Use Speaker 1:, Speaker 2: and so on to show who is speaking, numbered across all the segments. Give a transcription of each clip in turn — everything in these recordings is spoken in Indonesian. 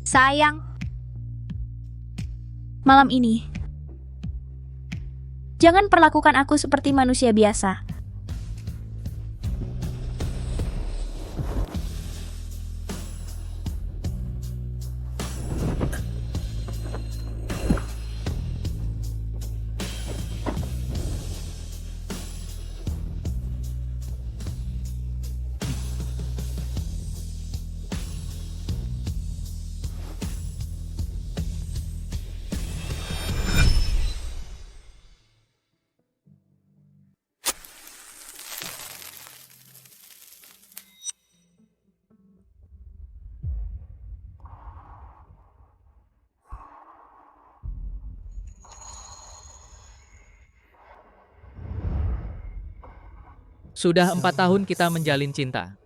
Speaker 1: Sayang, malam ini, jangan perlakukan aku seperti manusia biasa.
Speaker 2: Sudah 4 tahun kita menjalin cinta.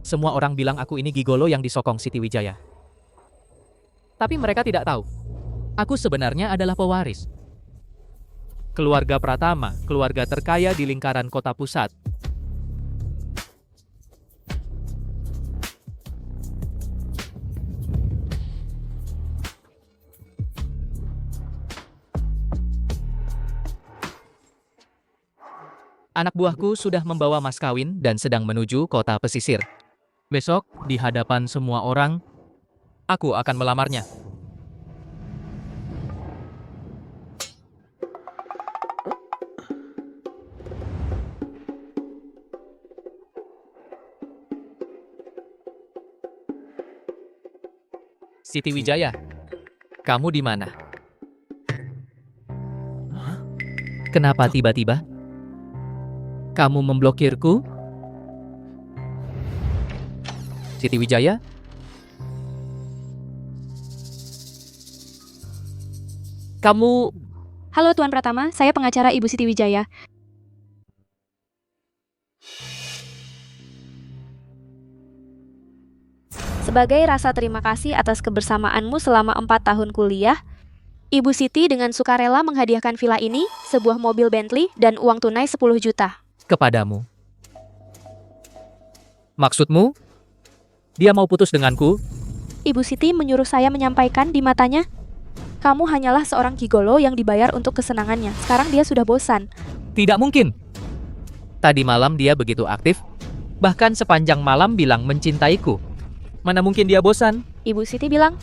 Speaker 2: Semua orang bilang aku ini gigolo yang disokong Siti Wijaya. Tapi mereka tidak tahu, aku sebenarnya adalah pewaris. Keluarga Pratama, keluarga terkaya di lingkaran kota pusat. Anak buahku sudah membawa mas kawin dan sedang menuju kota pesisir. Besok, di hadapan semua orang, aku akan melamarnya. Siti Wijaya, kamu di mana? Kenapa tiba-tiba kamu memblokirku? Siti Wijaya? Kamu...
Speaker 1: Halo Tuan Pratama, saya pengacara Ibu Siti Wijaya. Sebagai rasa terima kasih atas kebersamaanmu selama 4 tahun kuliah, Ibu Siti dengan sukarela menghadiahkan villa ini, sebuah mobil Bentley, dan uang tunai 10 juta.
Speaker 2: Kepadamu. Maksudmu? Dia mau putus denganku?
Speaker 1: Ibu Siti menyuruh saya menyampaikan di matanya, kamu hanyalah seorang gigolo yang dibayar untuk kesenangannya. Sekarang dia sudah bosan.
Speaker 2: Tidak mungkin. Tadi malam dia begitu aktif, bahkan sepanjang malam bilang mencintaiku. Mana mungkin dia bosan?
Speaker 1: Ibu Siti bilang,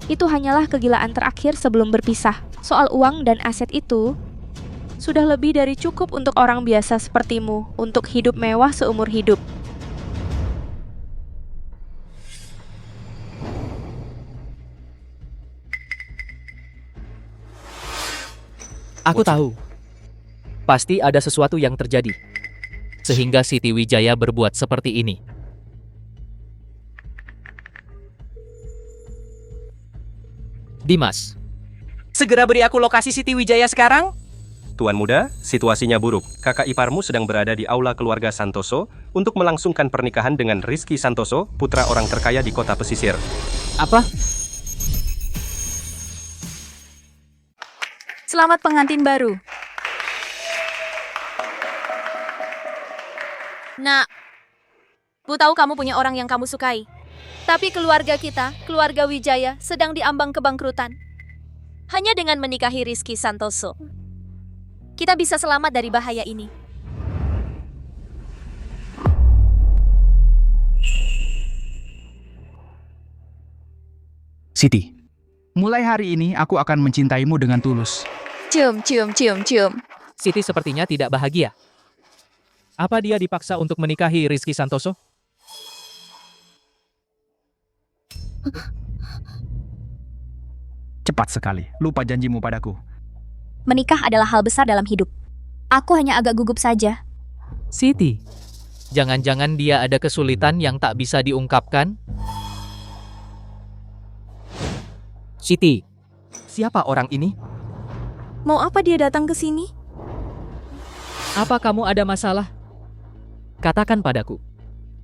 Speaker 1: itu hanyalah kegilaan terakhir sebelum berpisah. Soal uang dan aset itu, sudah lebih dari cukup untuk orang biasa sepertimu untuk hidup mewah seumur hidup.
Speaker 2: Aku tahu. Pasti ada sesuatu yang terjadi. Sehingga Siti Wijaya berbuat seperti ini. Dimas, segera beri aku lokasi Siti Wijaya sekarang.
Speaker 3: Tuan muda, situasinya buruk. Kakak iparmu sedang berada di aula keluarga Santoso untuk melangsungkan pernikahan dengan Rizky Santoso, putra orang terkaya di kota pesisir.
Speaker 2: Apa?
Speaker 4: Selamat pengantin baru. Nak, ku tahu kamu punya orang yang kamu sukai. Tapi keluarga kita, keluarga Wijaya, sedang diambang kebangkrutan. Hanya dengan menikahi Rizky Santoso, kita bisa selamat dari bahaya ini.
Speaker 5: Siti, mulai hari ini aku akan mencintaimu dengan tulus.
Speaker 4: Cium, cium, cium, cium.
Speaker 2: Siti sepertinya tidak bahagia. Apa dia dipaksa untuk menikahi Rizky Santoso?
Speaker 5: Cepat sekali, lupa janjimu padaku.
Speaker 1: Menikah adalah hal besar dalam hidup. Aku hanya agak gugup saja.
Speaker 2: Siti, jangan-jangan dia ada kesulitan yang tak bisa diungkapkan? Siti, siapa orang ini?
Speaker 4: Mau apa dia datang ke sini?
Speaker 2: Apa kamu ada masalah? Katakan padaku.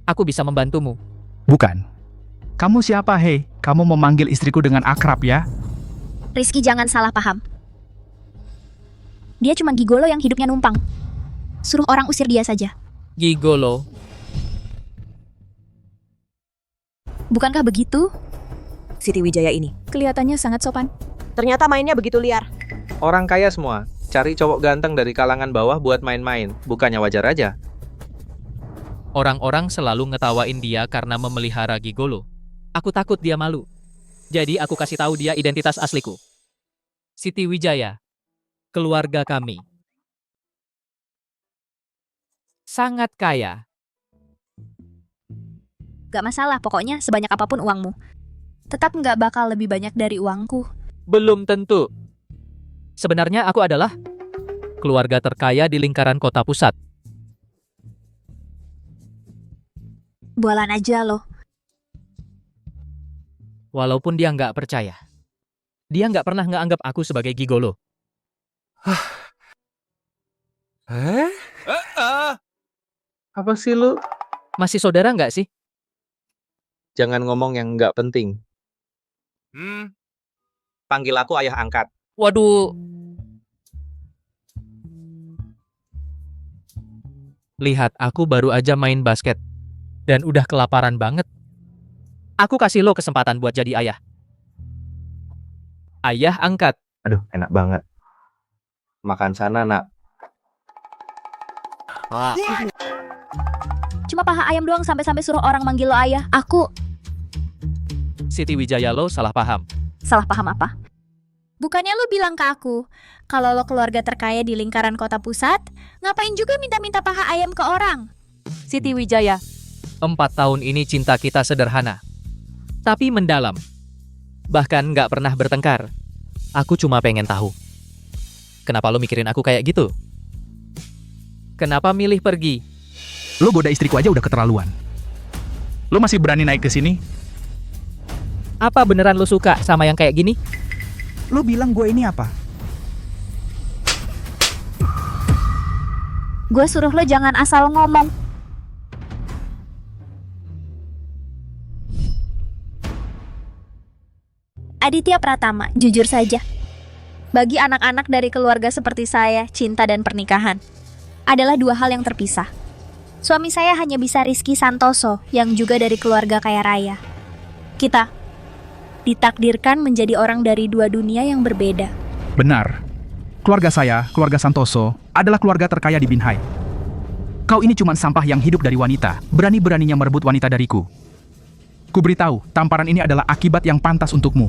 Speaker 2: Aku bisa membantumu.
Speaker 5: Bukan. Kamu siapa, hei? Kamu memanggil istriku dengan akrab ya?
Speaker 1: Rizky, jangan salah paham. Dia cuma gigolo yang hidupnya numpang. Suruh orang usir dia saja.
Speaker 2: Gigolo.
Speaker 1: Bukankah begitu?
Speaker 6: Siti Wijaya ini?
Speaker 4: Kelihatannya sangat sopan.
Speaker 6: Ternyata mainnya begitu liar.
Speaker 7: Orang kaya semua, cari cowok ganteng dari kalangan bawah buat main-main, bukannya wajar aja.
Speaker 2: Orang-orang selalu ngetawain dia karena memelihara gigolo. Aku takut dia malu. Jadi aku kasih tahu dia identitas asliku. Siti Wijaya, keluarga kami. Sangat kaya.
Speaker 1: Gak masalah, pokoknya sebanyak apapun uangmu. Tetap nggak bakal lebih banyak dari uangku.
Speaker 2: Belum tentu. Sebenarnya aku adalah keluarga terkaya di lingkaran kota pusat.
Speaker 1: Bualan aja loh.
Speaker 2: Walaupun dia nggak percaya. Dia nggak pernah nganggap aku sebagai gigolo.
Speaker 7: Apa sih lu?
Speaker 2: Masih saudara nggak sih?
Speaker 7: Jangan ngomong yang nggak penting. Panggil aku ayah angkat.
Speaker 2: Waduh. Lihat, aku baru aja main basket. Dan udah kelaparan banget. Aku kasih lo kesempatan buat jadi ayah. Ayah angkat.
Speaker 7: Aduh, enak banget. Makan sana, nak.
Speaker 1: Cuma paha ayam doang sampai-sampai suruh orang manggil lo ayah. Aku
Speaker 2: Siti Wijaya, lo salah paham.
Speaker 1: salah paham apa? Bukannya lo bilang ke aku, kalau lo keluarga terkaya di lingkaran kota pusat, ngapain juga minta-minta paha ayam ke orang?
Speaker 2: Siti Wijaya, 4 tahun ini cinta kita sederhana. Tapi mendalam. Bahkan nggak pernah bertengkar. Aku cuma pengen tahu. Kenapa lo mikirin aku kayak gitu? Kenapa milih pergi?
Speaker 5: Lo goda istriku aja udah keterlaluan. Lo masih berani naik ke sini?
Speaker 2: Apa beneran lo suka sama yang kayak gini?
Speaker 5: Lo bilang gue ini apa?
Speaker 1: Gue suruh lo jangan asal ngomong. Aditya Pratama, jujur saja. Bagi anak-anak dari keluarga seperti saya, cinta dan pernikahan adalah dua hal yang terpisah. Suami saya hanya bisa Rizky Santoso yang juga dari keluarga kaya raya. Kita ditakdirkan menjadi orang dari dua dunia yang berbeda.
Speaker 5: Benar. Keluarga saya, keluarga Santoso, adalah keluarga terkaya di Binhai. Kau ini cuma sampah yang hidup dari wanita, berani-beraninya merebut wanita dariku. Ku beritahu, tamparan ini adalah akibat yang pantas untukmu.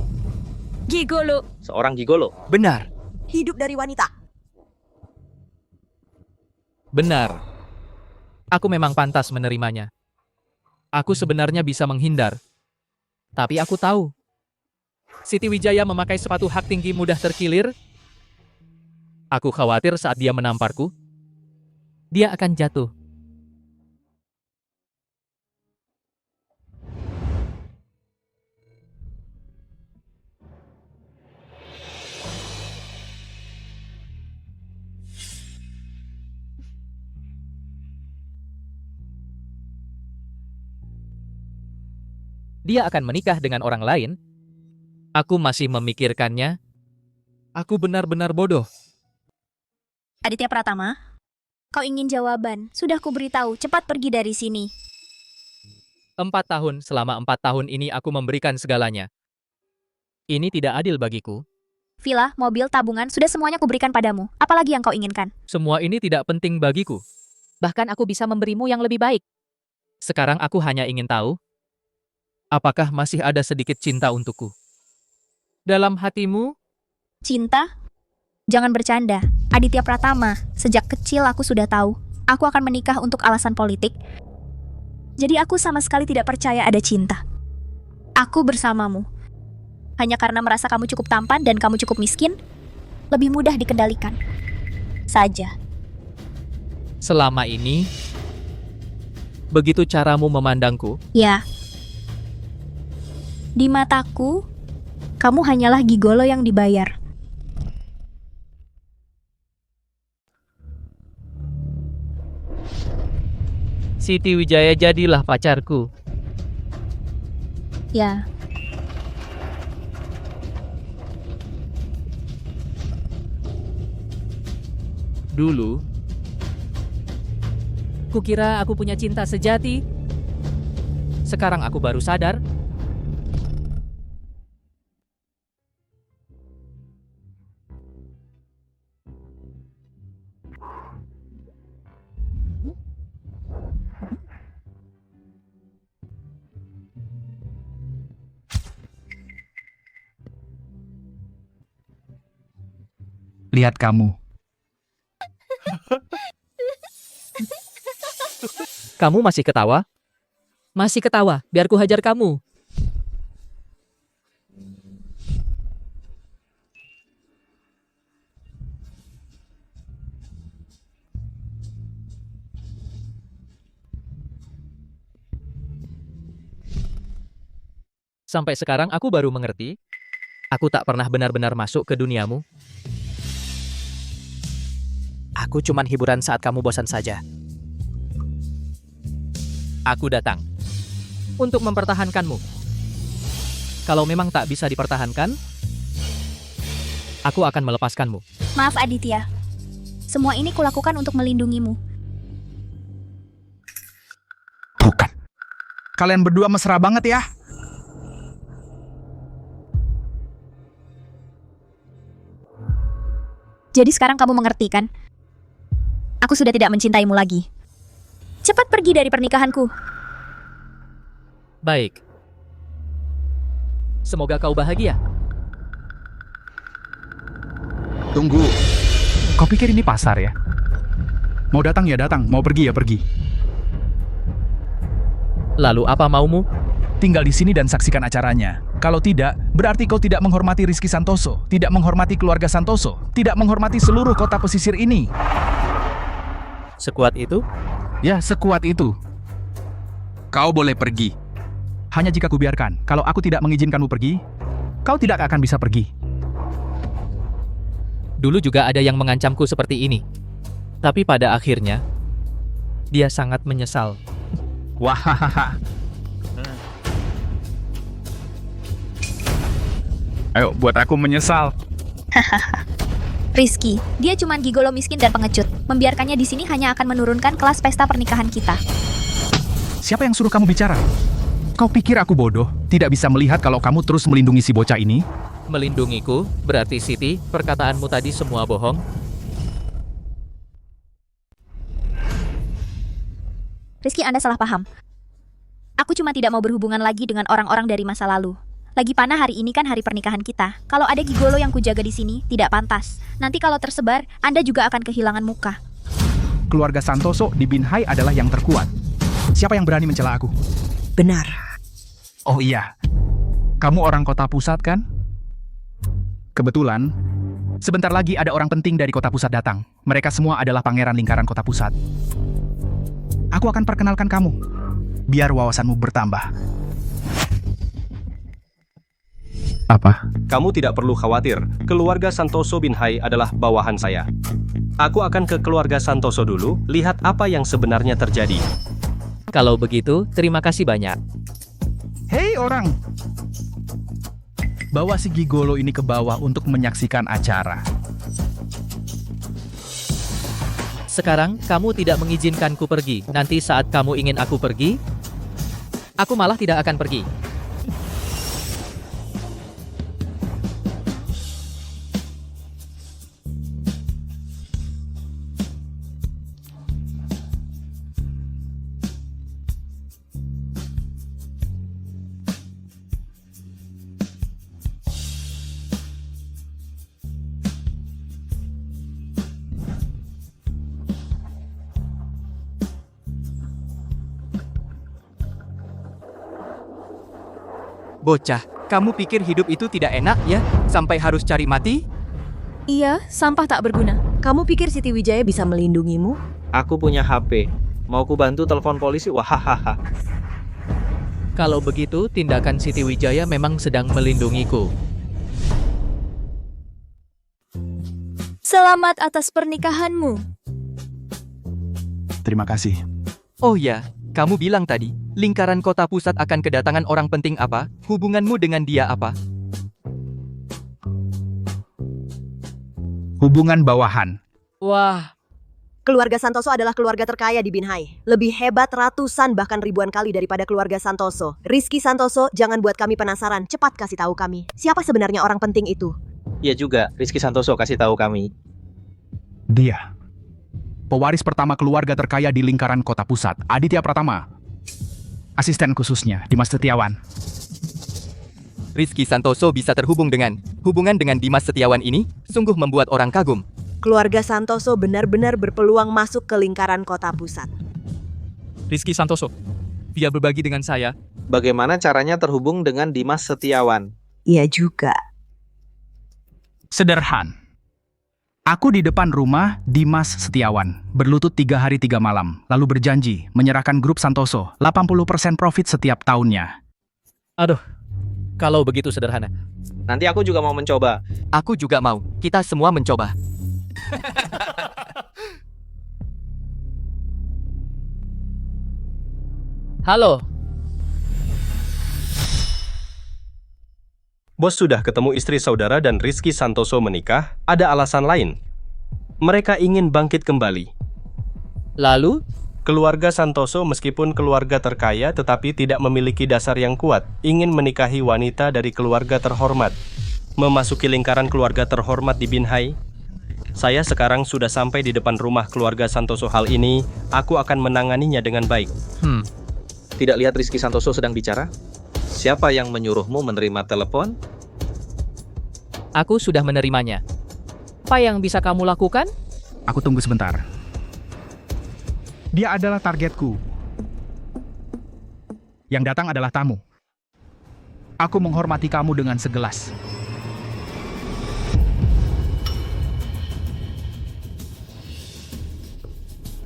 Speaker 6: Gigolo.
Speaker 7: Seorang gigolo.
Speaker 2: Benar.
Speaker 6: Hidup dari wanita.
Speaker 2: Benar. Aku memang pantas menerimanya. Aku sebenarnya bisa menghindar. Tapi aku tahu. Siti Wijaya memakai sepatu hak tinggi mudah terkilir. Aku khawatir saat dia menamparku, dia akan jatuh. Dia akan menikah dengan orang lain. Aku masih memikirkannya. Aku benar-benar bodoh.
Speaker 1: Aditya Pratama, kau ingin jawaban. Sudah ku beritahu, cepat pergi dari sini.
Speaker 2: 4 tahun, selama 4 tahun ini aku memberikan segalanya. Ini tidak adil bagiku.
Speaker 1: Villa, mobil, tabungan, sudah semuanya kuberikan padamu. Apalagi yang kau inginkan?
Speaker 2: Semua ini tidak penting bagiku.
Speaker 4: Bahkan aku bisa memberimu yang lebih baik.
Speaker 2: Sekarang aku hanya ingin tahu, apakah masih ada sedikit cinta untukku? Dalam hatimu,
Speaker 1: Cinta? Jangan bercanda. Aditya Pratama, sejak kecil aku sudah tahu. Aku akan menikah untuk alasan politik. Jadi aku sama sekali tidak percaya ada cinta. Aku bersamamu. Hanya karena merasa kamu cukup tampan dan kamu cukup miskin, lebih mudah dikendalikan. Saja.
Speaker 2: selama ini, begitu caramu memandangku,
Speaker 1: Ya. Di mataku, kamu hanyalah gigolo yang dibayar.
Speaker 2: Siti Wijaya jadilah pacarku.
Speaker 1: Ya.
Speaker 2: Dulu, kukira aku punya cinta sejati. Sekarang aku baru sadar,
Speaker 5: Lihat kamu.
Speaker 2: Kamu masih ketawa? Masih ketawa, biar ku hajar kamu. Sampai sekarang aku baru mengerti. Aku tak pernah benar-benar masuk ke duniamu. Aku cuman hiburan saat kamu bosan saja. Aku datang untuk mempertahankanmu. Kalau memang tak bisa dipertahankan, aku akan melepaskanmu.
Speaker 1: Maaf Aditya. Semua ini kulakukan untuk melindungimu.
Speaker 5: Bukan. Kalian berdua mesra banget ya.
Speaker 1: Jadi sekarang kamu mengerti kan? Aku sudah tidak mencintaimu lagi. Cepat pergi dari pernikahanku.
Speaker 2: Baik. Semoga kau bahagia.
Speaker 5: Tunggu. Kau pikir ini pasar ya? Mau datang ya datang, mau pergi ya pergi.
Speaker 2: Lalu apa maumu?
Speaker 5: Tinggal di sini dan saksikan acaranya. Kalau tidak, berarti kau tidak menghormati Rizky Santoso, tidak menghormati keluarga Santoso, tidak menghormati seluruh kota pesisir ini.
Speaker 2: Sekuat itu?
Speaker 5: Ya, sekuat itu. Kau boleh pergi. Hanya jika kubiarkan. Kalau aku tidak mengizinkanmu pergi, kau tidak akan bisa pergi.
Speaker 2: Dulu juga ada yang mengancamku seperti ini. Tapi pada akhirnya, dia sangat menyesal.
Speaker 5: Wah. Ayo, buat aku menyesal.
Speaker 1: Rizky, dia cuma gigolo miskin dan pengecut. Membiarkannya di sini hanya akan menurunkan kelas pesta pernikahan kita.
Speaker 5: Siapa yang suruh kamu bicara? Kau pikir aku bodoh? Tidak bisa melihat kalau kamu terus melindungi si bocah ini?
Speaker 2: Melindungiku? Berarti Siti, perkataanmu tadi semua bohong?
Speaker 1: Rizky, Anda salah paham. Aku cuma tidak mau berhubungan lagi dengan orang-orang dari masa lalu. Lagi panah hari ini kan hari pernikahan kita. Kalau ada gigolo yang kujaga di sini, tidak pantas. Nanti kalau tersebar, Anda juga akan kehilangan muka.
Speaker 5: Keluarga Santoso di Binhai adalah yang terkuat. Siapa yang berani mencela aku?
Speaker 6: Benar.
Speaker 5: Oh iya, kamu orang kota pusat kan? Kebetulan, sebentar lagi ada orang penting dari kota pusat datang. Mereka semua adalah pangeran lingkaran kota pusat. Aku akan perkenalkan kamu, biar wawasanmu bertambah. Apa?
Speaker 3: Kamu tidak perlu khawatir, keluarga Santoso Binhai adalah bawahan saya. Aku akan ke keluarga Santoso dulu, lihat apa yang sebenarnya terjadi.
Speaker 2: Kalau begitu, terima kasih banyak.
Speaker 5: Hei orang! Bawa si gigolo ini ke bawah untuk menyaksikan acara.
Speaker 2: Sekarang, kamu tidak mengizinkanku pergi. Nanti saat kamu ingin aku pergi, aku malah tidak akan pergi.
Speaker 8: Bocah, kamu pikir hidup itu tidak enak ya? Sampai harus cari mati?
Speaker 4: Iya, sampah tak berguna.
Speaker 6: Kamu pikir Siti Wijaya bisa melindungimu?
Speaker 7: Aku punya HP. Mau ku bantu telepon polisi? Wahahaha.
Speaker 2: Kalau begitu, tindakan Siti Wijaya memang sedang melindungiku.
Speaker 4: Selamat atas pernikahanmu.
Speaker 5: Terima kasih.
Speaker 8: Oh ya, kamu bilang tadi, lingkaran kota pusat akan kedatangan orang penting apa? Hubunganmu dengan dia apa?
Speaker 5: Hubungan bawahan.
Speaker 2: Wah,
Speaker 6: Keluarga Santoso adalah keluarga terkaya di Binhai. Lebih hebat ratusan bahkan ribuan kali daripada keluarga Santoso. Rizky Santoso, jangan buat kami penasaran. Cepat kasih tahu kami. Siapa sebenarnya orang penting itu?
Speaker 7: Iya juga, Rizky Santoso kasih tahu kami.
Speaker 5: Dia. Pewaris pertama keluarga terkaya di lingkaran kota pusat, Aditya Pratama. Asisten khususnya, Dimas Setiawan.
Speaker 8: Rizky Santoso bisa terhubung dengan hubungan dengan Dimas Setiawan ini sungguh membuat orang kagum.
Speaker 6: Keluarga Santoso benar-benar berpeluang masuk ke lingkaran kota pusat.
Speaker 2: Rizky Santoso, dia berbagi dengan saya.
Speaker 7: Bagaimana caranya terhubung dengan Dimas Setiawan?
Speaker 6: Iya juga.
Speaker 5: Sederhana. Aku di depan rumah Dimas Setiawan, berlutut 3 hari 3 malam, lalu berjanji menyerahkan grup Santoso 80% profit setiap tahunnya.
Speaker 2: Aduh, kalau begitu sederhana.
Speaker 7: Nanti aku juga mau mencoba.
Speaker 8: Aku juga mau. Kita semua mencoba.
Speaker 2: Halo,
Speaker 3: Bos sudah ketemu istri saudara dan Rizky Santoso menikah, ada alasan lain. Mereka ingin bangkit kembali.
Speaker 2: lalu?
Speaker 3: Keluarga Santoso meskipun keluarga terkaya tetapi tidak memiliki dasar yang kuat, ingin menikahi wanita dari keluarga terhormat. Memasuki lingkaran keluarga terhormat di Binhai. Saya sekarang sudah sampai di depan rumah keluarga Santoso. Hal ini, aku akan menanganinya dengan baik.
Speaker 7: Tidak lihat Rizky Santoso sedang bicara? Siapa yang menyuruhmu menerima telepon?
Speaker 2: Aku sudah menerimanya. Apa yang bisa kamu lakukan?
Speaker 5: Aku tunggu sebentar. Dia adalah targetku. Yang datang adalah tamu. Aku menghormati kamu dengan segelas.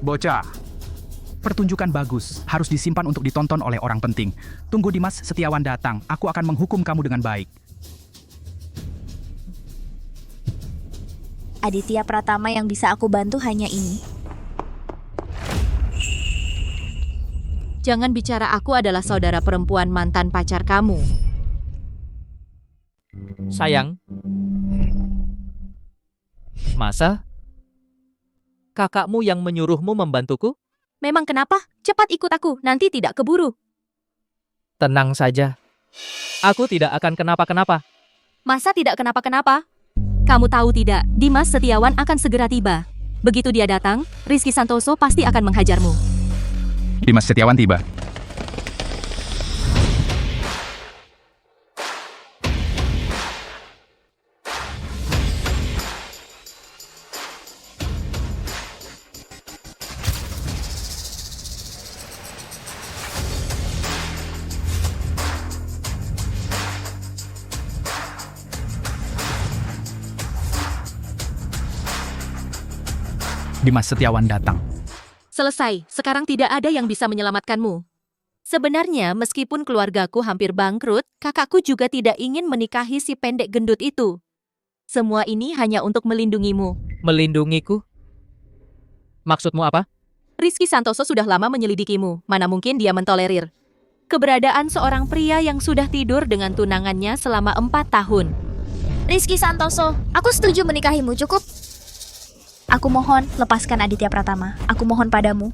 Speaker 5: Bocah, pertunjukan bagus, harus disimpan untuk ditonton oleh orang penting. Tunggu Dimas Setiawan datang, aku akan menghukum kamu dengan baik.
Speaker 1: Aditya Pratama yang bisa aku bantu hanya ini.
Speaker 4: Jangan bicara aku adalah saudara perempuan mantan pacar kamu.
Speaker 2: Sayang. Masa? Kakakmu yang menyuruhmu membantuku?
Speaker 4: Memang kenapa? Cepat ikut aku, nanti tidak keburu.
Speaker 2: Tenang saja. Aku tidak akan kenapa-kenapa.
Speaker 4: Masa tidak kenapa-kenapa? Kamu tahu tidak, Dimas Setiawan akan segera tiba. Begitu dia datang, Rizky Santoso pasti akan menghajarmu.
Speaker 5: Dimas Setiawan tiba. Dimas Setiawan datang.
Speaker 4: Selesai, sekarang tidak ada yang bisa menyelamatkanmu. Sebenarnya, meskipun keluargaku hampir bangkrut, kakakku juga tidak ingin menikahi si pendek gendut itu. Semua ini hanya untuk melindungimu.
Speaker 2: Melindungiku? Maksudmu apa?
Speaker 4: Rizky Santoso sudah lama menyelidikimu, mana mungkin dia mentolerir keberadaan seorang pria yang sudah tidur dengan tunangannya selama 4 tahun.
Speaker 1: Rizky Santoso, aku setuju menikahimu, cukup. Aku mohon, lepaskan Aditya Pratama. Aku mohon padamu.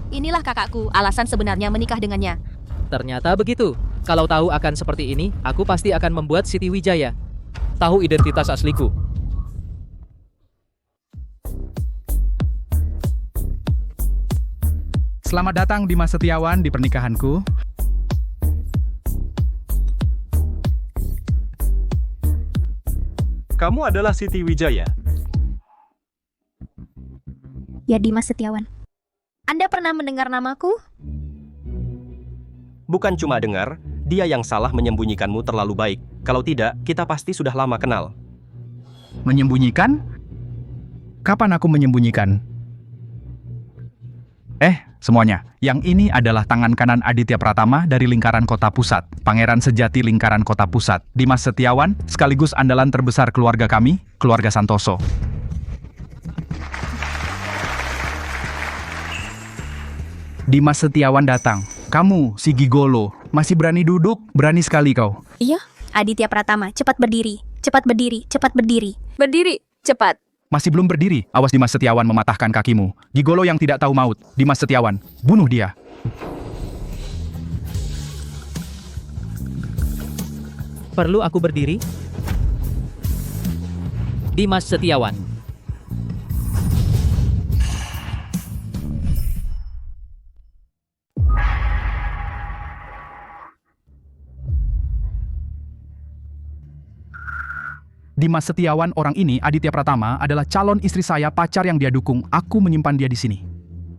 Speaker 4: Inilah kakakku, alasan sebenarnya menikah dengannya.
Speaker 2: Ternyata begitu. Kalau tahu akan seperti ini, aku pasti akan membuat Siti Wijaya tahu identitas asliku.
Speaker 5: Selamat datang Dimas Setiawan di pernikahanku.
Speaker 3: Kamu adalah Siti Wijaya.
Speaker 1: Ya, Dimas Setiawan. Anda pernah mendengar namaku?
Speaker 3: Bukan cuma dengar, dia yang salah menyembunyikanmu terlalu baik. Kalau tidak, kita pasti sudah lama kenal.
Speaker 5: Menyembunyikan? Kapan aku menyembunyikan? Semuanya. Yang ini adalah tangan kanan Aditya Pratama dari lingkaran kota pusat. Pangeran sejati lingkaran kota pusat. Dimas Setiawan, sekaligus andalan terbesar keluarga kami, keluarga Santoso. Dimas Setiawan datang. Kamu, si gigolo, masih berani duduk? Berani sekali kau.
Speaker 1: Iya. Aditya Pratama, cepat berdiri. Cepat berdiri, cepat berdiri.
Speaker 4: Berdiri, cepat.
Speaker 5: Masih belum berdiri, awas Dimas Setiawan mematahkan kakimu. Gigolo yang tidak tahu maut. Dimas Setiawan, bunuh dia.
Speaker 2: Perlu aku berdiri? Dimas Setiawan.
Speaker 5: Dimas Setiawan, orang ini, Aditya Pratama, adalah calon istri saya, pacar yang dia dukung. Aku menyimpan dia di sini.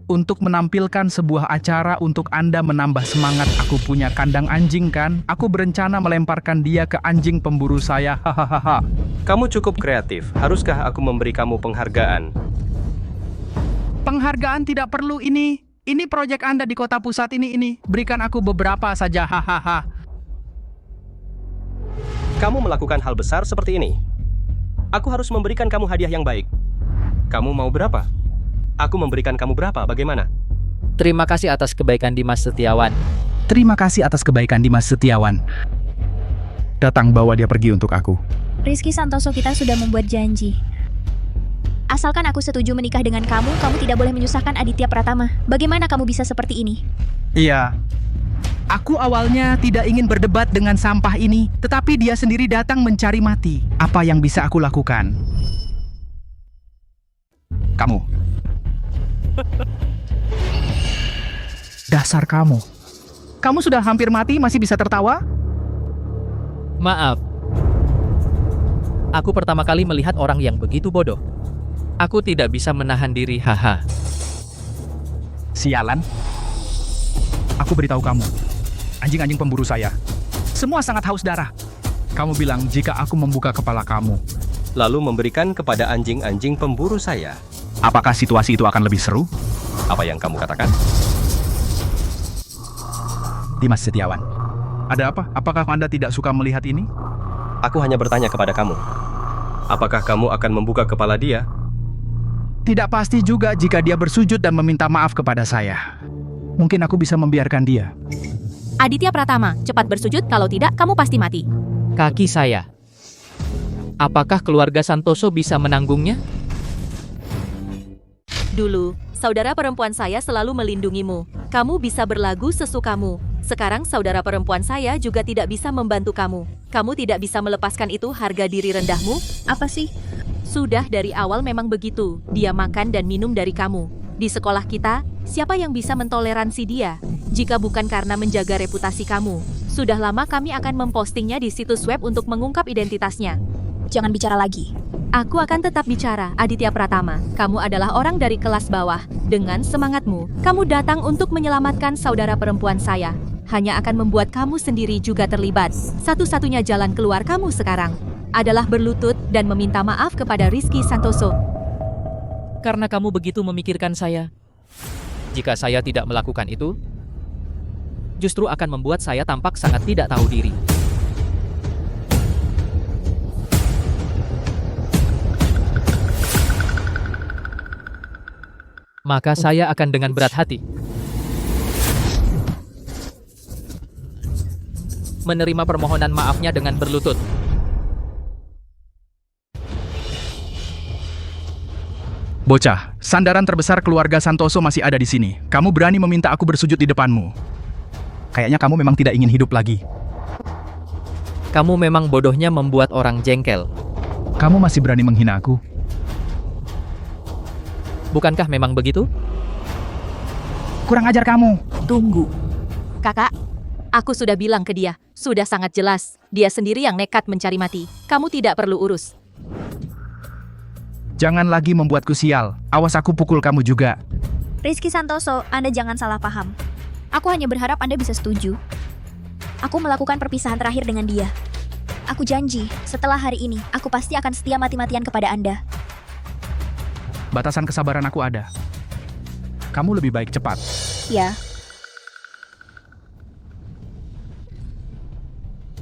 Speaker 5: Untuk menampilkan sebuah acara untuk Anda menambah semangat. Aku punya kandang anjing kan? Aku berencana melemparkan dia ke anjing pemburu saya. Hahaha.
Speaker 3: Kamu cukup kreatif. Haruskah aku memberi kamu penghargaan?
Speaker 5: Penghargaan tidak perlu ini. Ini proyek Anda di kota pusat ini. Berikan aku beberapa saja. Hahaha.
Speaker 3: Kamu melakukan hal besar seperti ini. Aku harus memberikan kamu hadiah yang baik. Kamu mau berapa? Aku memberikan kamu berapa? Bagaimana?
Speaker 2: Terima kasih atas kebaikan Dimas Setiawan.
Speaker 5: Terima kasih atas kebaikan Dimas Setiawan. Datang, bawa dia pergi untuk aku.
Speaker 1: Rizky Santoso, kita sudah membuat janji. Asalkan aku setuju menikah dengan kamu, kamu tidak boleh menyusahkan Aditya Pratama. Bagaimana kamu bisa seperti ini?
Speaker 5: Iya. Aku awalnya tidak ingin berdebat dengan sampah ini, tetapi dia sendiri datang mencari mati. Apa yang bisa aku lakukan? Kamu. Dasar kamu. Kamu sudah hampir mati, masih bisa tertawa?
Speaker 2: Maaf. Aku pertama kali melihat orang yang begitu bodoh. Aku tidak bisa menahan diri, haha.
Speaker 5: Sialan. Aku beritahu kamu. Anjing-anjing pemburu saya. Semua sangat haus darah. Kamu bilang jika aku membuka kepala kamu.
Speaker 3: Lalu memberikan kepada anjing-anjing pemburu saya.
Speaker 5: Apakah situasi itu akan lebih seru?
Speaker 3: Apa yang kamu katakan?
Speaker 5: Dimas Setiawan. Ada apa? Apakah Anda tidak suka melihat ini?
Speaker 3: Aku hanya bertanya kepada kamu. Apakah kamu akan membuka kepala dia?
Speaker 5: Tidak pasti juga jika dia bersujud dan meminta maaf kepada saya. Mungkin aku bisa membiarkan dia.
Speaker 4: Aditya Pratama, cepat bersujud, kalau tidak kamu pasti mati.
Speaker 2: Kaki saya. Apakah keluarga Santoso bisa menanggungnya?
Speaker 4: Dulu, saudara perempuan saya selalu melindungimu. Kamu bisa berlagu sesukamu. Sekarang saudara perempuan saya juga tidak bisa membantu kamu. Kamu tidak bisa melepaskan itu harga diri rendahmu?
Speaker 1: Apa sih?
Speaker 4: Sudah dari awal memang begitu. Dia makan dan minum dari kamu. Di sekolah kita, siapa yang bisa mentoleransi dia? Jika bukan karena menjaga reputasi kamu. Sudah lama kami akan mempostingnya di situs web untuk mengungkap identitasnya.
Speaker 1: Jangan bicara lagi.
Speaker 4: Aku akan tetap bicara, Aditya Pratama. Kamu adalah orang dari kelas bawah. Dengan semangatmu, kamu datang untuk menyelamatkan saudara perempuan saya. Hanya akan membuat kamu sendiri juga terlibat. Satu-satunya jalan keluar kamu sekarang adalah berlutut dan meminta maaf kepada Rizky Santoso.
Speaker 2: Karena kamu begitu memikirkan saya. Jika saya tidak melakukan itu, justru akan membuat saya tampak sangat tidak tahu diri. Maka saya akan dengan berat hati menerima permohonan maafnya dengan berlutut.
Speaker 5: Bocah, sandaran terbesar keluarga Santoso masih ada di sini. Kamu berani meminta aku bersujud di depanmu. Kayaknya kamu memang tidak ingin hidup lagi.
Speaker 2: Kamu memang bodohnya membuat orang jengkel.
Speaker 5: Kamu masih berani menghina aku?
Speaker 2: Bukankah memang begitu?
Speaker 5: Kurang ajar kamu.
Speaker 4: Tunggu. Kakak, aku sudah bilang ke dia. Sudah sangat jelas. Dia sendiri yang nekat mencari mati. Kamu tidak perlu urus.
Speaker 5: Jangan lagi membuatku sial. Awas aku pukul kamu juga.
Speaker 1: Rizky Santoso, Anda jangan salah paham. Aku hanya berharap Anda bisa setuju. Aku melakukan perpisahan terakhir dengan dia. Aku janji, setelah hari ini, aku pasti akan setia mati-matian kepada Anda.
Speaker 5: Batasan kesabaran aku ada. Kamu lebih baik cepat.
Speaker 1: Ya.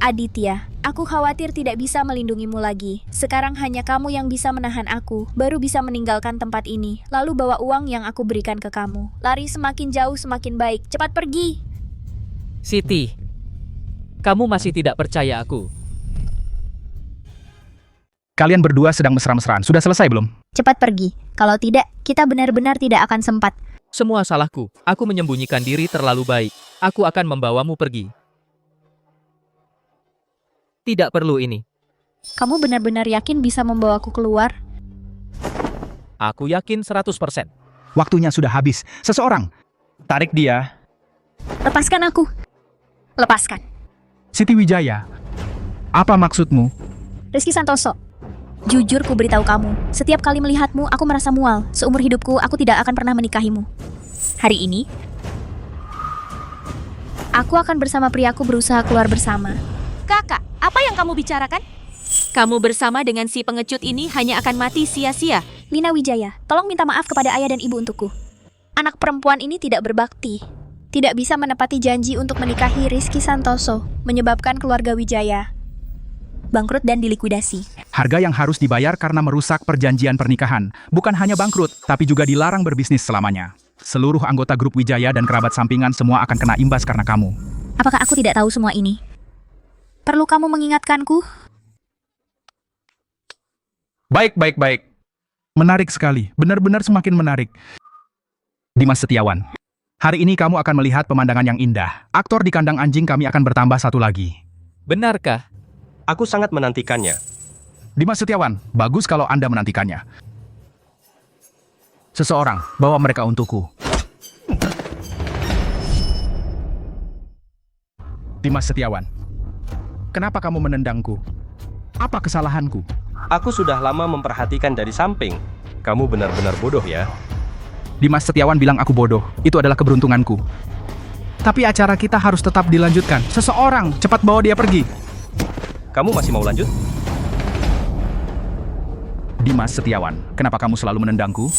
Speaker 1: Aditya, aku khawatir tidak bisa melindungimu lagi. Sekarang hanya kamu yang bisa menahan aku, baru bisa meninggalkan tempat ini, lalu bawa uang yang aku berikan ke kamu. Lari semakin jauh semakin baik, cepat pergi.
Speaker 2: Siti, kamu masih tidak percaya aku.
Speaker 5: Kalian berdua sedang mesra-mesraan. Sudah selesai belum?
Speaker 1: Cepat pergi, kalau tidak, kita benar-benar tidak akan sempat.
Speaker 2: Semua salahku. Aku menyembunyikan diri terlalu baik. Aku akan membawamu pergi. Tidak perlu ini.
Speaker 1: Kamu benar-benar yakin bisa membawaku keluar?
Speaker 2: Aku yakin 100%.
Speaker 5: Waktunya sudah habis. Seseorang. Tarik dia.
Speaker 1: Lepaskan aku. Lepaskan.
Speaker 5: Siti Wijaya. Apa maksudmu?
Speaker 1: Rizky Santoso, Jujur ku beritahu kamu, setiap kali melihatmu aku merasa mual. Seumur hidupku aku tidak akan pernah menikahimu. Hari ini, aku akan bersama priaku berusaha keluar bersama.
Speaker 4: Kakak, apa yang kamu bicarakan? Kamu bersama dengan si pengecut ini hanya akan mati sia-sia.
Speaker 1: Lina Wijaya, tolong minta maaf kepada ayah dan ibu untukku. Anak perempuan ini tidak berbakti. Tidak bisa menepati janji untuk menikahi Rizky Santoso, menyebabkan keluarga Wijaya bangkrut dan dilikuidasi.
Speaker 5: Harga yang harus dibayar karena merusak perjanjian pernikahan. Bukan hanya bangkrut, tapi juga dilarang berbisnis selamanya. Seluruh anggota grup Wijaya dan kerabat sampingan semua akan kena imbas karena kamu.
Speaker 1: Apakah aku tidak tahu semua ini? Perlu kamu mengingatkanku?
Speaker 5: Baik. Menarik sekali, benar-benar semakin menarik. Dimas Setiawan, hari ini kamu akan melihat pemandangan yang indah. Aktor di kandang anjing kami akan bertambah satu lagi.
Speaker 2: Benarkah?
Speaker 3: Aku sangat menantikannya.
Speaker 5: Dimas Setiawan, bagus kalau Anda menantikannya. Seseorang, bawa mereka untukku. Dimas Setiawan, kenapa kamu menendangku? Apa kesalahanku?
Speaker 3: Aku sudah lama memperhatikan dari samping. Kamu benar-benar bodoh ya.
Speaker 5: Dimas Setiawan bilang aku bodoh. Itu adalah keberuntunganku. Tapi acara kita harus tetap dilanjutkan. Seseorang, cepat bawa dia pergi.
Speaker 3: Kamu masih mau lanjut?
Speaker 5: Dimas Setiawan, kenapa kamu selalu menendangku?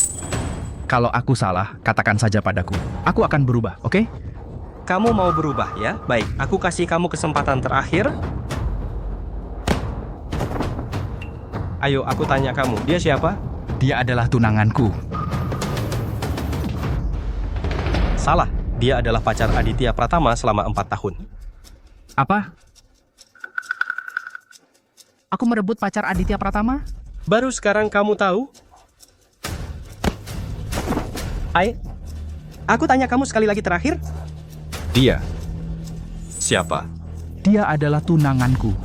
Speaker 5: Kalau aku salah, katakan saja padaku. Aku akan berubah, oke?
Speaker 3: Kamu mau berubah ya? Baik, aku kasih kamu kesempatan terakhir. Ayo, aku tanya kamu, dia siapa?
Speaker 5: Dia adalah tunanganku.
Speaker 3: Salah, dia adalah pacar Aditya Pratama selama 4 tahun.
Speaker 5: Apa? Aku merebut pacar Aditya Pratama?
Speaker 3: Baru sekarang kamu tahu? Aku tanya kamu sekali lagi terakhir. Dia siapa?
Speaker 5: Dia adalah tunanganku.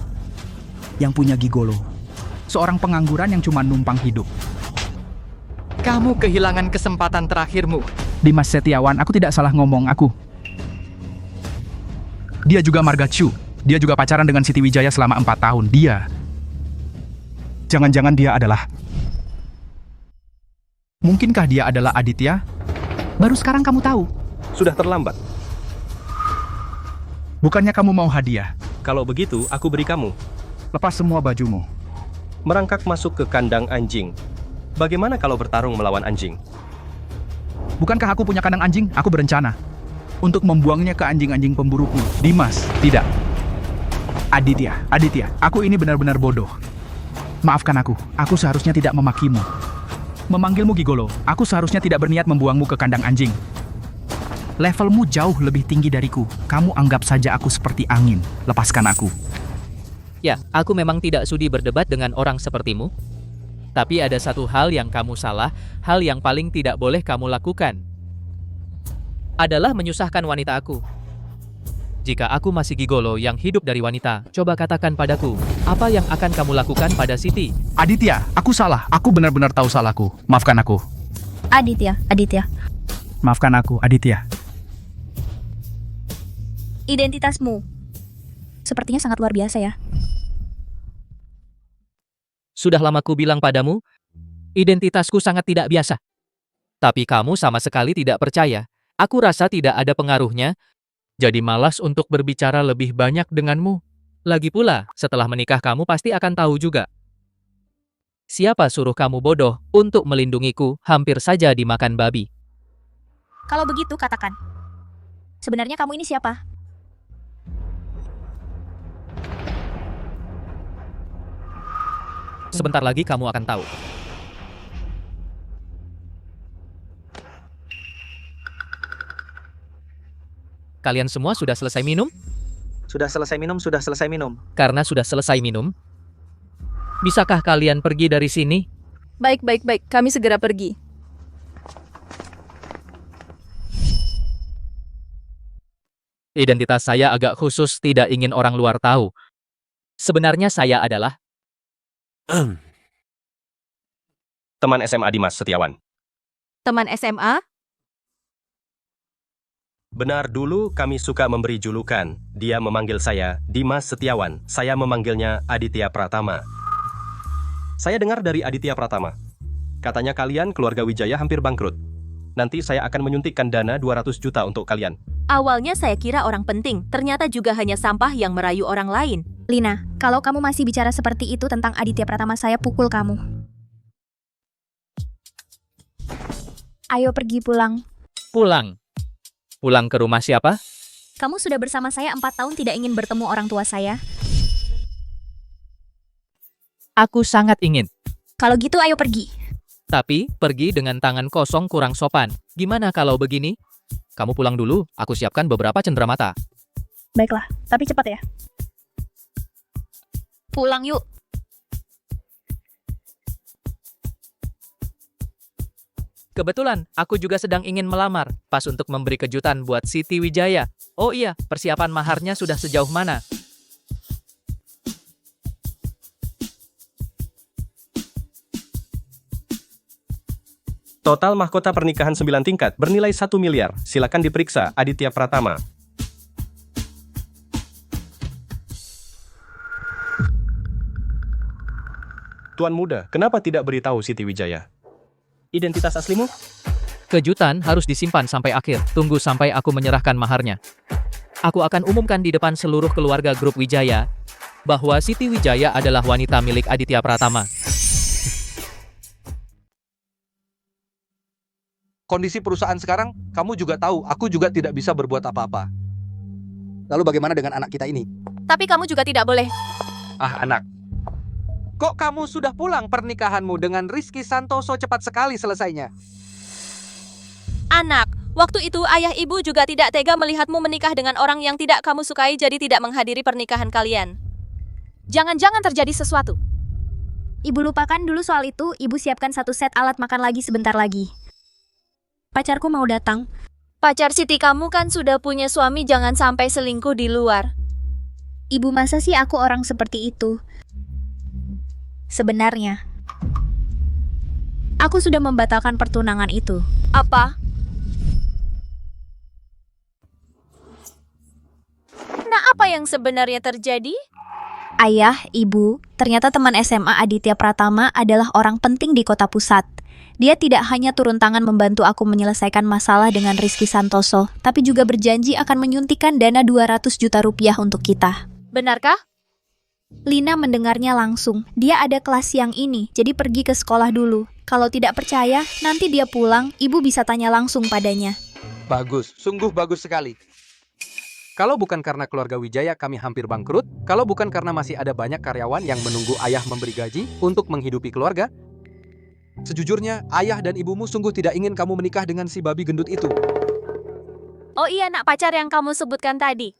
Speaker 5: Yang punya gigolo. Seorang pengangguran yang cuma numpang hidup.
Speaker 8: Kamu kehilangan kesempatan terakhirmu.
Speaker 5: Dimas Setiawan, aku tidak salah ngomong, aku. Dia juga Marga Chu. Dia juga pacaran dengan Siti Wijaya selama 4 tahun. Dia. Jangan-jangan dia adalah... Mungkinkah dia adalah Aditya? Baru sekarang kamu tahu.
Speaker 3: Sudah terlambat.
Speaker 5: Bukannya kamu mau hadiah?
Speaker 3: Kalau begitu, aku beri kamu.
Speaker 5: Lepas semua bajumu.
Speaker 3: Merangkak masuk ke kandang anjing. Bagaimana kalau bertarung melawan anjing?
Speaker 5: Bukankah aku punya kandang anjing? Aku berencana untuk membuangnya ke anjing-anjing pemburuku. Dimas, tidak. Aditya, aku ini benar-benar bodoh. Maafkan aku seharusnya tidak memakimu. Memanggilmu gigolo, aku seharusnya tidak berniat membuangmu ke kandang anjing. Levelmu jauh lebih tinggi dariku. Kamu anggap saja aku seperti angin. Lepaskan aku.
Speaker 2: Ya, aku memang tidak sudi berdebat dengan orang sepertimu. Tapi ada satu hal yang kamu salah, hal yang paling tidak boleh kamu lakukan. Adalah menyusahkan wanita aku. Jika aku masih gigolo yang hidup dari wanita, coba katakan padaku, apa yang akan kamu lakukan pada Siti?
Speaker 5: Aditya, aku salah. Aku benar-benar tahu salahku. Maafkan aku.
Speaker 1: Aditya.
Speaker 5: Maafkan aku, Aditya.
Speaker 1: Identitasmu sepertinya sangat luar biasa ya.
Speaker 2: Sudah lama ku bilang padamu, identitasku sangat tidak biasa. Tapi kamu sama sekali tidak percaya. Aku rasa tidak ada pengaruhnya. Jadi malas untuk berbicara lebih banyak denganmu. Lagi pula, setelah menikah kamu pasti akan tahu juga. Siapa suruh kamu bodoh untuk melindungiku hampir saja dimakan babi?
Speaker 1: Kalau begitu katakan. Sebenarnya kamu ini siapa?
Speaker 2: Sebentar lagi kamu akan tahu. Kalian semua sudah selesai minum?
Speaker 7: Sudah selesai minum.
Speaker 2: Karena sudah selesai minum, bisakah kalian pergi dari sini?
Speaker 4: Baik. Kami segera pergi.
Speaker 2: Identitas saya agak khusus, tidak ingin orang luar tahu. Sebenarnya saya adalah
Speaker 3: Teman SMA Dimas Setiawan.
Speaker 4: Teman SMA?
Speaker 3: Benar, dulu kami suka memberi julukan. Dia memanggil saya Dimas Setiawan. Saya memanggilnya Aditya Pratama. Saya dengar dari Aditya Pratama. Katanya kalian keluarga Wijaya hampir bangkrut. Nanti saya akan menyuntikkan dana 200 juta untuk kalian.
Speaker 4: Awalnya saya kira orang penting, ternyata juga hanya sampah yang merayu orang lain.
Speaker 1: Lina, kalau kamu masih bicara seperti itu tentang Aditya Pratama, saya pukul kamu. Ayo pergi pulang.
Speaker 2: Pulang. Pulang ke rumah siapa?
Speaker 1: Kamu sudah bersama saya 4 tahun tidak ingin bertemu orang tua saya.
Speaker 2: Aku sangat ingin.
Speaker 1: Kalau gitu ayo pergi.
Speaker 2: Tapi, pergi dengan tangan kosong kurang sopan. Gimana kalau begini? Kamu pulang dulu, aku siapkan beberapa cenderamata.
Speaker 1: Baiklah, tapi cepat ya. Pulang yuk.
Speaker 2: Kebetulan, aku juga sedang ingin melamar. Pas untuk memberi kejutan buat Siti Wijaya. Oh iya, persiapan maharnya sudah sejauh mana?
Speaker 3: Total mahkota pernikahan 9 tingkat bernilai 1 miliar. Silakan diperiksa, Aditya Pratama. Tuan muda, kenapa tidak beritahu Siti Wijaya? Identitas aslimu?
Speaker 2: Kejutan harus disimpan sampai akhir. Tunggu sampai aku menyerahkan maharnya. Aku akan umumkan di depan seluruh keluarga grup Wijaya bahwa Siti Wijaya adalah wanita milik Aditya Pratama.
Speaker 7: Kondisi perusahaan sekarang, kamu juga tahu, aku juga tidak bisa berbuat apa-apa. Lalu bagaimana dengan anak kita ini?
Speaker 4: Tapi kamu juga tidak boleh.
Speaker 7: Ah, anak. Kok kamu sudah pulang pernikahanmu dengan Rizky Santoso cepat sekali selesainya?
Speaker 4: Anak, waktu itu ayah ibu juga tidak tega melihatmu menikah dengan orang yang tidak kamu sukai, jadi tidak menghadiri pernikahan kalian. Jangan-jangan terjadi sesuatu.
Speaker 1: Ibu lupakan dulu soal itu, ibu siapkan 1 set alat makan lagi sebentar lagi. Pacarku mau datang.
Speaker 4: Pacar Siti kamu kan sudah punya suami, jangan sampai selingkuh di luar.
Speaker 1: Ibu, masa sih aku orang seperti itu? Sebenarnya, aku sudah membatalkan pertunangan itu.
Speaker 4: Apa? Nah, apa yang sebenarnya terjadi?
Speaker 1: Ayah, ibu, ternyata teman SMA Aditya Pratama adalah orang penting di kota pusat. Dia tidak hanya turun tangan membantu aku menyelesaikan masalah dengan Rizky Santoso, tapi juga berjanji akan menyuntikkan dana 200 juta rupiah untuk kita.
Speaker 4: Benarkah?
Speaker 1: Lina mendengarnya langsung. Dia ada kelas siang ini, jadi pergi ke sekolah dulu. Kalau tidak percaya, nanti dia pulang, ibu bisa tanya langsung padanya.
Speaker 7: Bagus, sungguh bagus sekali. Kalau bukan karena keluarga Wijaya kami hampir bangkrut, kalau bukan karena masih ada banyak karyawan yang menunggu ayah memberi gaji untuk menghidupi keluarga, sejujurnya ayah dan ibumu sungguh tidak ingin kamu menikah dengan si babi gendut itu.
Speaker 4: Oh iya, nak pacar yang kamu sebutkan tadi.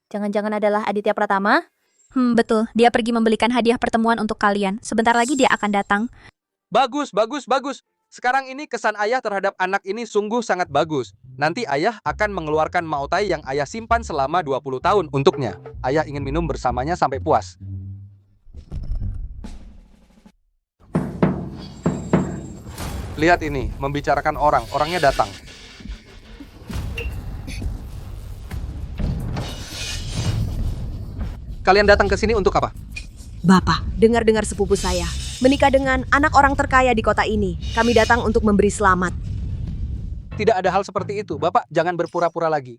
Speaker 4: Jangan-jangan adalah Aditya Pratama?
Speaker 1: Betul. Dia pergi membelikan hadiah pertemuan untuk kalian. Sebentar lagi dia akan datang.
Speaker 7: Bagus, bagus, bagus. Sekarang ini kesan ayah terhadap anak ini sungguh sangat bagus. Nanti ayah akan mengeluarkan mautai yang ayah simpan selama 20 tahun untuknya. Ayah ingin minum bersamanya sampai puas. Lihat ini, membicarakan orang, orangnya datang. Kalian datang ke sini untuk apa?
Speaker 6: Bapak, dengar-dengar sepupu saya menikah dengan anak orang terkaya di kota ini. Kami datang untuk memberi selamat.
Speaker 7: Tidak ada hal seperti itu. Bapak, jangan berpura-pura lagi.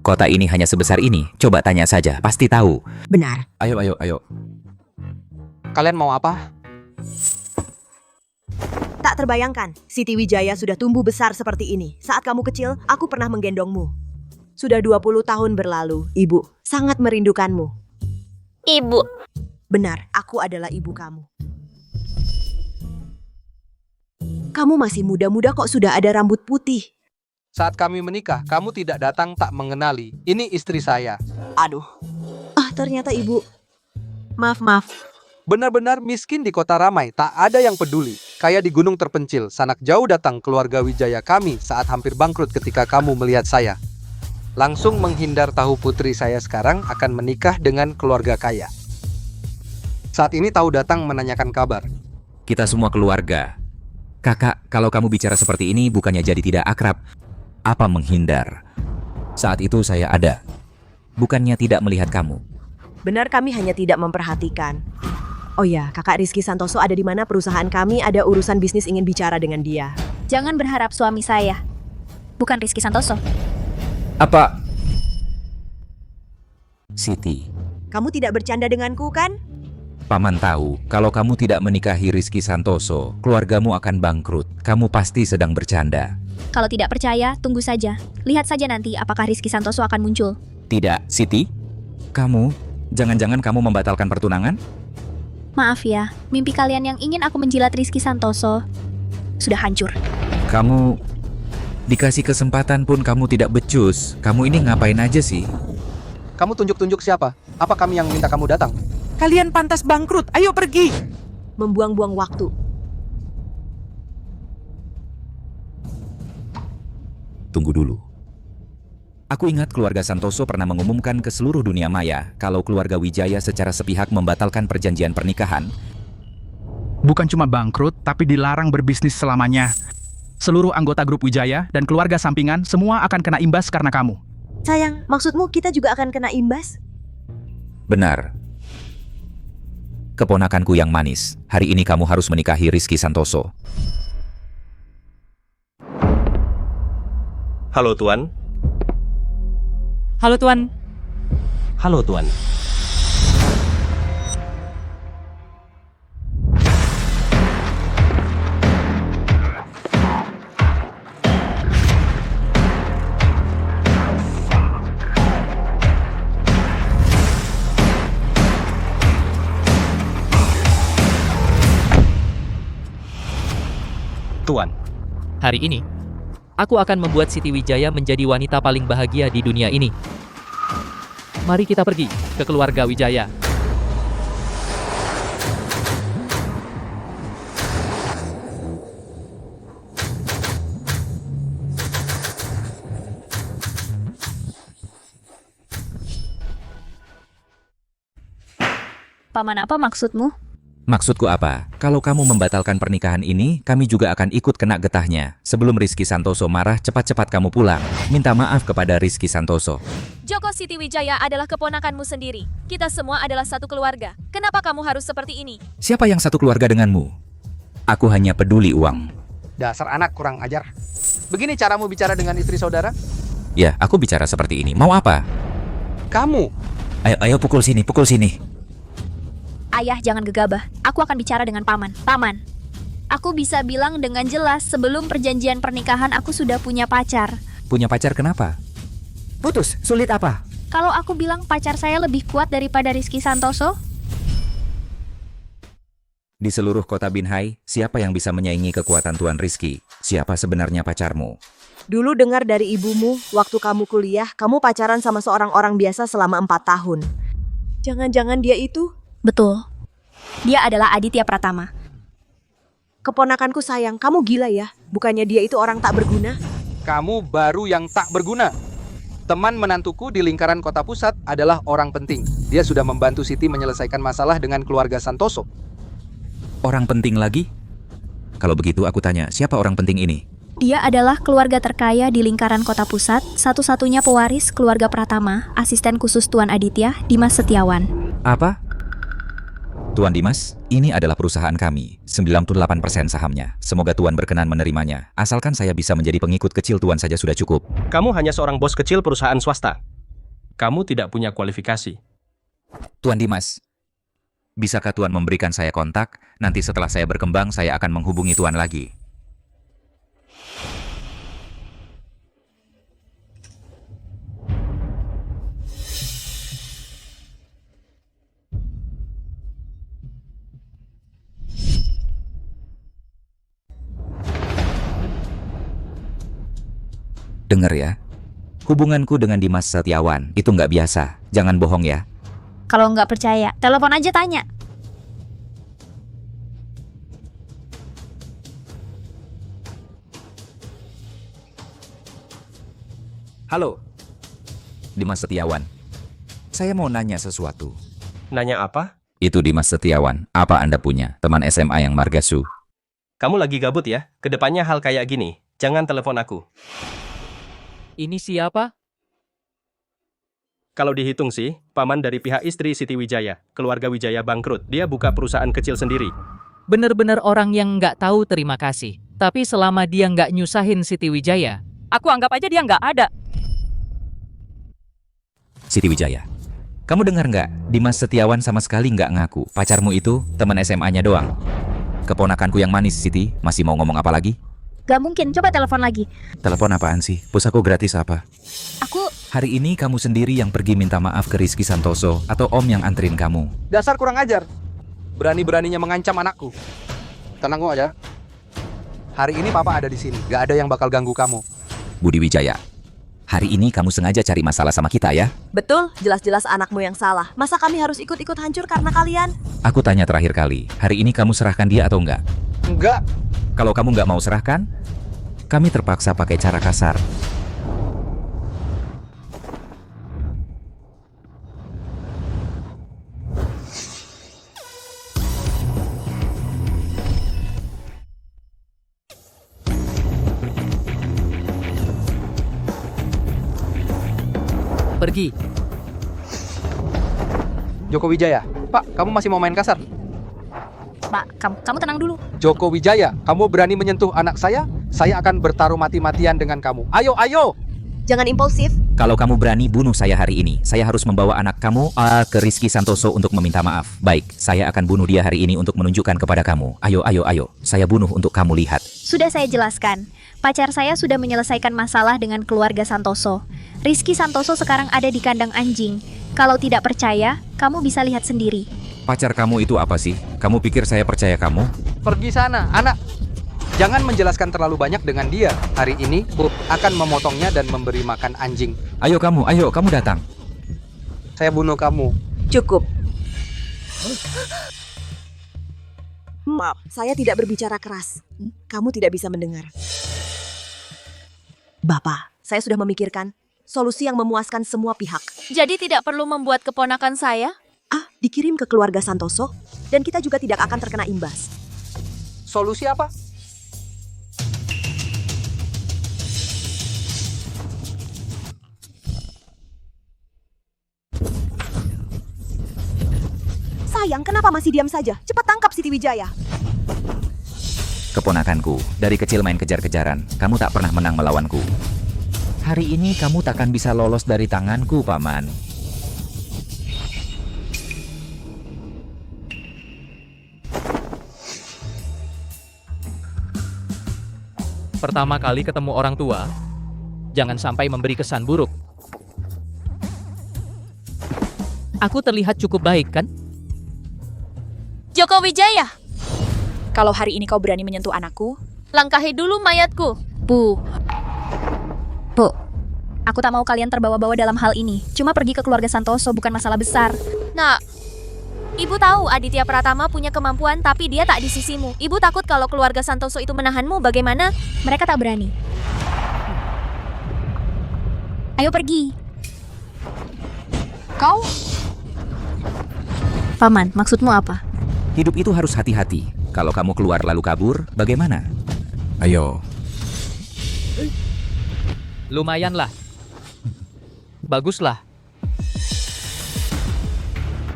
Speaker 9: Kota ini hanya sebesar ini. Coba tanya saja, pasti tahu.
Speaker 6: Benar.
Speaker 9: Ayo.
Speaker 7: Kalian mau apa?
Speaker 6: Tak terbayangkan, Siti Wijaya sudah tumbuh besar seperti ini. Saat kamu kecil, aku pernah menggendongmu. Sudah 20 tahun berlalu, Ibu. Sangat merindukanmu.
Speaker 4: Ibu.
Speaker 6: Benar, aku adalah ibu kamu. Kamu masih muda-muda kok sudah ada rambut putih.
Speaker 7: Saat kami menikah, kamu tidak datang tak mengenali. Ini istri saya.
Speaker 6: Aduh. Ternyata ibu. Maaf.
Speaker 7: Benar-benar miskin di kota ramai, tak ada yang peduli. Kayak di gunung terpencil, sanak jauh datang keluarga Wijaya kami saat hampir bangkrut ketika kamu melihat saya. Langsung menghindar tahu putri saya sekarang akan menikah dengan keluarga kaya. Saat ini tahu datang menanyakan kabar.
Speaker 9: Kita semua keluarga. Kakak, kalau kamu bicara seperti ini bukannya jadi tidak akrab. Apa menghindar? Saat itu saya ada. Bukannya tidak melihat kamu.
Speaker 6: Benar, kami hanya tidak memperhatikan. Oh ya, kakak Rizky Santoso ada di mana? Perusahaan kami ada urusan bisnis ingin bicara dengan dia.
Speaker 1: Jangan berharap suami saya. Bukan Rizky Santoso.
Speaker 9: Apa? Siti,
Speaker 6: Kamu tidak bercanda denganku kan?
Speaker 9: Paman tahu kalau kamu tidak menikahi Rizky Santoso, keluargamu akan bangkrut. Kamu pasti sedang bercanda.
Speaker 1: Kalau tidak percaya, tunggu saja. Lihat saja nanti apakah Rizky Santoso akan muncul.
Speaker 9: Tidak, Siti? Kamu? Jangan-jangan kamu membatalkan pertunangan?
Speaker 1: Maaf ya, mimpi kalian yang ingin aku menjilat Rizky Santoso sudah hancur.
Speaker 9: Kamu dikasih kesempatan pun kamu tidak becus. Kamu ini ngapain aja sih?
Speaker 7: Kamu tunjuk-tunjuk siapa? Apa kami yang minta kamu datang?
Speaker 10: Kalian pantas bangkrut, ayo pergi!
Speaker 6: Membuang-buang waktu.
Speaker 9: Tunggu dulu. Aku ingat keluarga Santoso pernah mengumumkan ke seluruh dunia maya kalau keluarga Wijaya secara sepihak membatalkan perjanjian pernikahan.
Speaker 5: Bukan cuma bangkrut, tapi dilarang berbisnis selamanya. Seluruh anggota grup Wijaya dan keluarga sampingan semua akan kena imbas karena kamu.
Speaker 6: Sayang, maksudmu kita juga akan kena imbas?
Speaker 9: Benar. Keponakanku yang manis, hari ini kamu harus menikahi Rizky Santoso.
Speaker 3: Halo Tuan.
Speaker 10: Halo Tuan,
Speaker 3: Halo Tuan. Tuan,
Speaker 2: Hari ini, aku akan membuat Siti Wijaya menjadi wanita paling bahagia di dunia ini. Mari kita pergi ke keluarga Wijaya.
Speaker 1: Paman, apa maksudmu?
Speaker 9: Maksudku apa? Kalau kamu membatalkan pernikahan ini, kami juga akan ikut kena getahnya. Sebelum Rizky Santoso marah, cepat-cepat kamu pulang. Minta maaf kepada Rizky Santoso.
Speaker 4: Joko Siti Wijaya adalah keponakanmu sendiri. Kita semua adalah satu keluarga. Kenapa kamu harus seperti ini?
Speaker 9: Siapa yang satu keluarga denganmu? Aku hanya peduli uang.
Speaker 7: Dasar anak kurang ajar. Begini caramu bicara dengan istri saudara?
Speaker 9: Ya, aku bicara seperti ini. Mau apa?
Speaker 7: Kamu.
Speaker 9: Ayo pukul sini, pukul sini.
Speaker 1: Ayah, jangan gegabah. Aku akan bicara dengan paman. Paman, aku bisa bilang dengan jelas sebelum perjanjian pernikahan aku sudah punya pacar.
Speaker 9: Punya pacar kenapa?
Speaker 10: putus, sulit apa?
Speaker 1: Kalau aku bilang pacar saya lebih kuat daripada Rizky Santoso,
Speaker 9: Di seluruh kota Binhai, siapa yang bisa menyaingi kekuatan Tuan Rizky? Siapa sebenarnya pacarmu?
Speaker 6: Dulu dengar dari ibumu, waktu kamu kuliah, kamu pacaran sama seorang orang biasa selama 4 tahun. Jangan-jangan dia itu?
Speaker 1: betul. Dia adalah Aditya Pratama.
Speaker 6: Keponakanku sayang, kamu gila ya? Bukannya dia itu orang tak berguna?
Speaker 7: Kamu baru yang tak berguna. Teman menantuku di lingkaran kota pusat adalah orang penting. Dia sudah membantu Siti menyelesaikan masalah dengan keluarga Santoso.
Speaker 9: Orang penting lagi? Kalau begitu aku tanya, siapa orang penting ini?
Speaker 1: Dia adalah keluarga terkaya di lingkaran kota pusat, satu-satunya pewaris keluarga Pratama, asisten khusus Tuan Aditya, Dimas Setiawan.
Speaker 9: Apa? Tuan Dimas, ini adalah perusahaan kami, 98% sahamnya. Semoga Tuan berkenan menerimanya. Asalkan saya bisa menjadi pengikut kecil Tuan saja sudah cukup.
Speaker 3: kamu hanya seorang bos kecil perusahaan swasta. Kamu tidak punya kualifikasi.
Speaker 9: Tuan Dimas, bisakah Tuan memberikan saya kontak? Nanti setelah saya berkembang, saya akan menghubungi Tuan lagi. Dengar ya, hubunganku dengan Dimas Setiawan itu nggak biasa. Jangan bohong ya.
Speaker 1: Kalau nggak percaya, telepon aja tanya.
Speaker 9: Halo, Dimas Setiawan. Saya mau nanya sesuatu.
Speaker 3: Nanya apa?
Speaker 9: Itu Dimas Setiawan. Apa Anda punya teman SMA yang margasu?
Speaker 3: Kamu lagi gabut ya? Kedepannya hal kayak gini, jangan telepon aku.
Speaker 2: Ini siapa?
Speaker 3: Kalau dihitung sih, paman dari pihak istri Siti Wijaya, keluarga Wijaya bangkrut. Dia buka perusahaan kecil sendiri.
Speaker 2: Bener-bener orang yang nggak tahu terima kasih. Tapi selama dia nggak nyusahin Siti Wijaya,
Speaker 10: Aku anggap aja dia nggak ada.
Speaker 9: Siti Wijaya, kamu dengar nggak? Dimas Setiawan sama sekali nggak ngaku. Pacarmu itu teman SMA-nya doang. Keponakanku yang manis, Siti, masih mau ngomong apa lagi?
Speaker 1: Gak mungkin, coba telepon lagi.
Speaker 9: Telepon apaan sih? Pulsaku gratis apa?
Speaker 1: Aku...
Speaker 9: Hari ini kamu sendiri yang pergi minta maaf ke Rizky Santoso atau Om yang anterin kamu.
Speaker 7: Dasar kurang ajar. Berani-beraninya mengancam anakku. Tenang kok aja. Hari ini papa ada di sini. Gak ada yang bakal ganggu kamu.
Speaker 9: Budi Wijaya, hari ini kamu sengaja cari masalah sama kita ya?
Speaker 6: Betul, jelas-jelas anakmu yang salah. Masa kami harus ikut-ikut hancur karena kalian?
Speaker 9: Aku tanya terakhir kali, hari ini kamu serahkan dia atau enggak?
Speaker 7: Enggak.
Speaker 9: Kalau kamu nggak mau serahkan, kami terpaksa pakai cara kasar.
Speaker 2: pergi.
Speaker 7: Joko Wijaya, Pak, kamu masih mau main kasar?
Speaker 1: Pak, kamu tenang dulu.
Speaker 7: Joko Wijaya, kamu berani menyentuh anak saya akan bertaruh mati-matian dengan kamu. Ayo, ayo!
Speaker 6: Jangan impulsif.
Speaker 9: Kalau kamu berani bunuh saya hari ini, saya harus membawa anak kamu ke Rizky Santoso untuk meminta maaf. Baik, saya akan bunuh dia hari ini untuk menunjukkan kepada kamu. Ayo, ayo, ayo. Saya bunuh untuk kamu lihat.
Speaker 1: Sudah saya jelaskan. Pacar saya sudah menyelesaikan masalah dengan keluarga Santoso. Rizky Santoso sekarang ada di kandang anjing. Kalau tidak percaya, kamu bisa lihat sendiri.
Speaker 9: Pacar kamu itu apa sih? Kamu pikir saya percaya kamu?
Speaker 7: Pergi sana, anak. Jangan menjelaskan terlalu banyak dengan dia. Hari ini, Bob akan memotongnya dan memberi makan anjing.
Speaker 9: Ayo kamu datang.
Speaker 7: Saya bunuh kamu.
Speaker 6: Cukup. Maaf, saya tidak berbicara keras. Kamu tidak bisa mendengar. Bapak, saya sudah memikirkan solusi yang memuaskan semua pihak.
Speaker 4: Jadi tidak perlu membuat keponakan saya?
Speaker 6: Dikirim ke keluarga Santoso, dan kita juga tidak akan terkena imbas.
Speaker 7: Solusi apa?
Speaker 6: Sayang, kenapa masih diam saja? Cepat tangkap Siti Wijaya.
Speaker 9: Keponakanku, dari kecil main kejar-kejaran, kamu tak pernah menang melawanku. Hari ini kamu takkan bisa lolos dari tanganku, Paman.
Speaker 2: Pertama kali ketemu orang tua, jangan sampai memberi kesan buruk. Aku terlihat cukup baik, kan?
Speaker 4: Joko Wijaya,
Speaker 1: Kalau hari ini kau berani menyentuh anakku,
Speaker 4: langkahi dulu mayatku.
Speaker 1: Bu, aku tak mau kalian terbawa-bawa dalam hal ini. Cuma pergi ke keluarga Santoso bukan masalah besar.
Speaker 4: Nah, Ibu tahu Aditya Pratama punya kemampuan tapi dia tak di sisimu. Ibu takut kalau keluarga Santoso itu menahanmu, bagaimana?
Speaker 1: Mereka tak berani. Ayo pergi.
Speaker 4: Kau?
Speaker 1: Paman, maksudmu apa?
Speaker 9: Hidup itu harus hati-hati. Kalau kamu keluar lalu kabur, bagaimana? Ayo.
Speaker 2: Lumayanlah. Baguslah.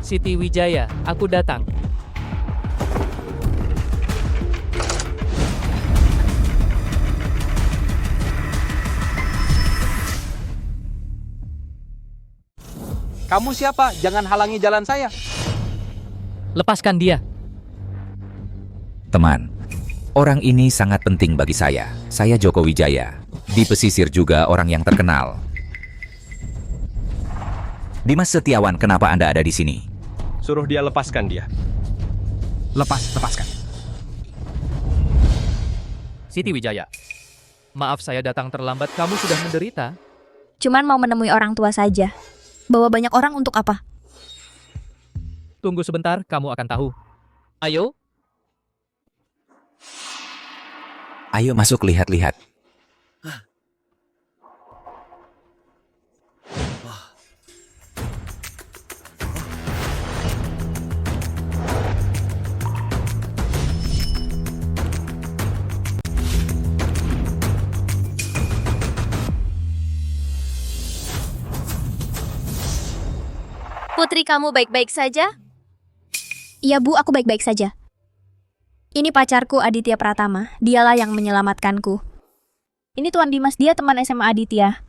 Speaker 2: Siti Wijaya, aku datang.
Speaker 7: Kamu siapa? Jangan halangi jalan saya.
Speaker 2: Lepaskan dia.
Speaker 9: Teman, orang ini sangat penting bagi saya. Saya Joko Wijaya. Di pesisir juga orang yang terkenal. Dimas Setiawan, kenapa Anda ada di sini?
Speaker 3: Suruh dia lepaskan dia.
Speaker 5: Lepaskan.
Speaker 2: Siti Wijaya, maaf saya datang terlambat, kamu sudah menderita.
Speaker 1: Cuman mau menemui orang tua saja. Bawa banyak orang untuk apa?
Speaker 2: Tunggu sebentar, kamu akan tahu. Ayo.
Speaker 9: Ayo masuk lihat-lihat.
Speaker 4: Putri, kamu baik-baik saja?
Speaker 1: Iya Bu, aku baik-baik saja. Ini pacarku Aditya Pratama, dialah yang menyelamatkanku. Ini Tuan Dimas, dia teman SMA Aditya.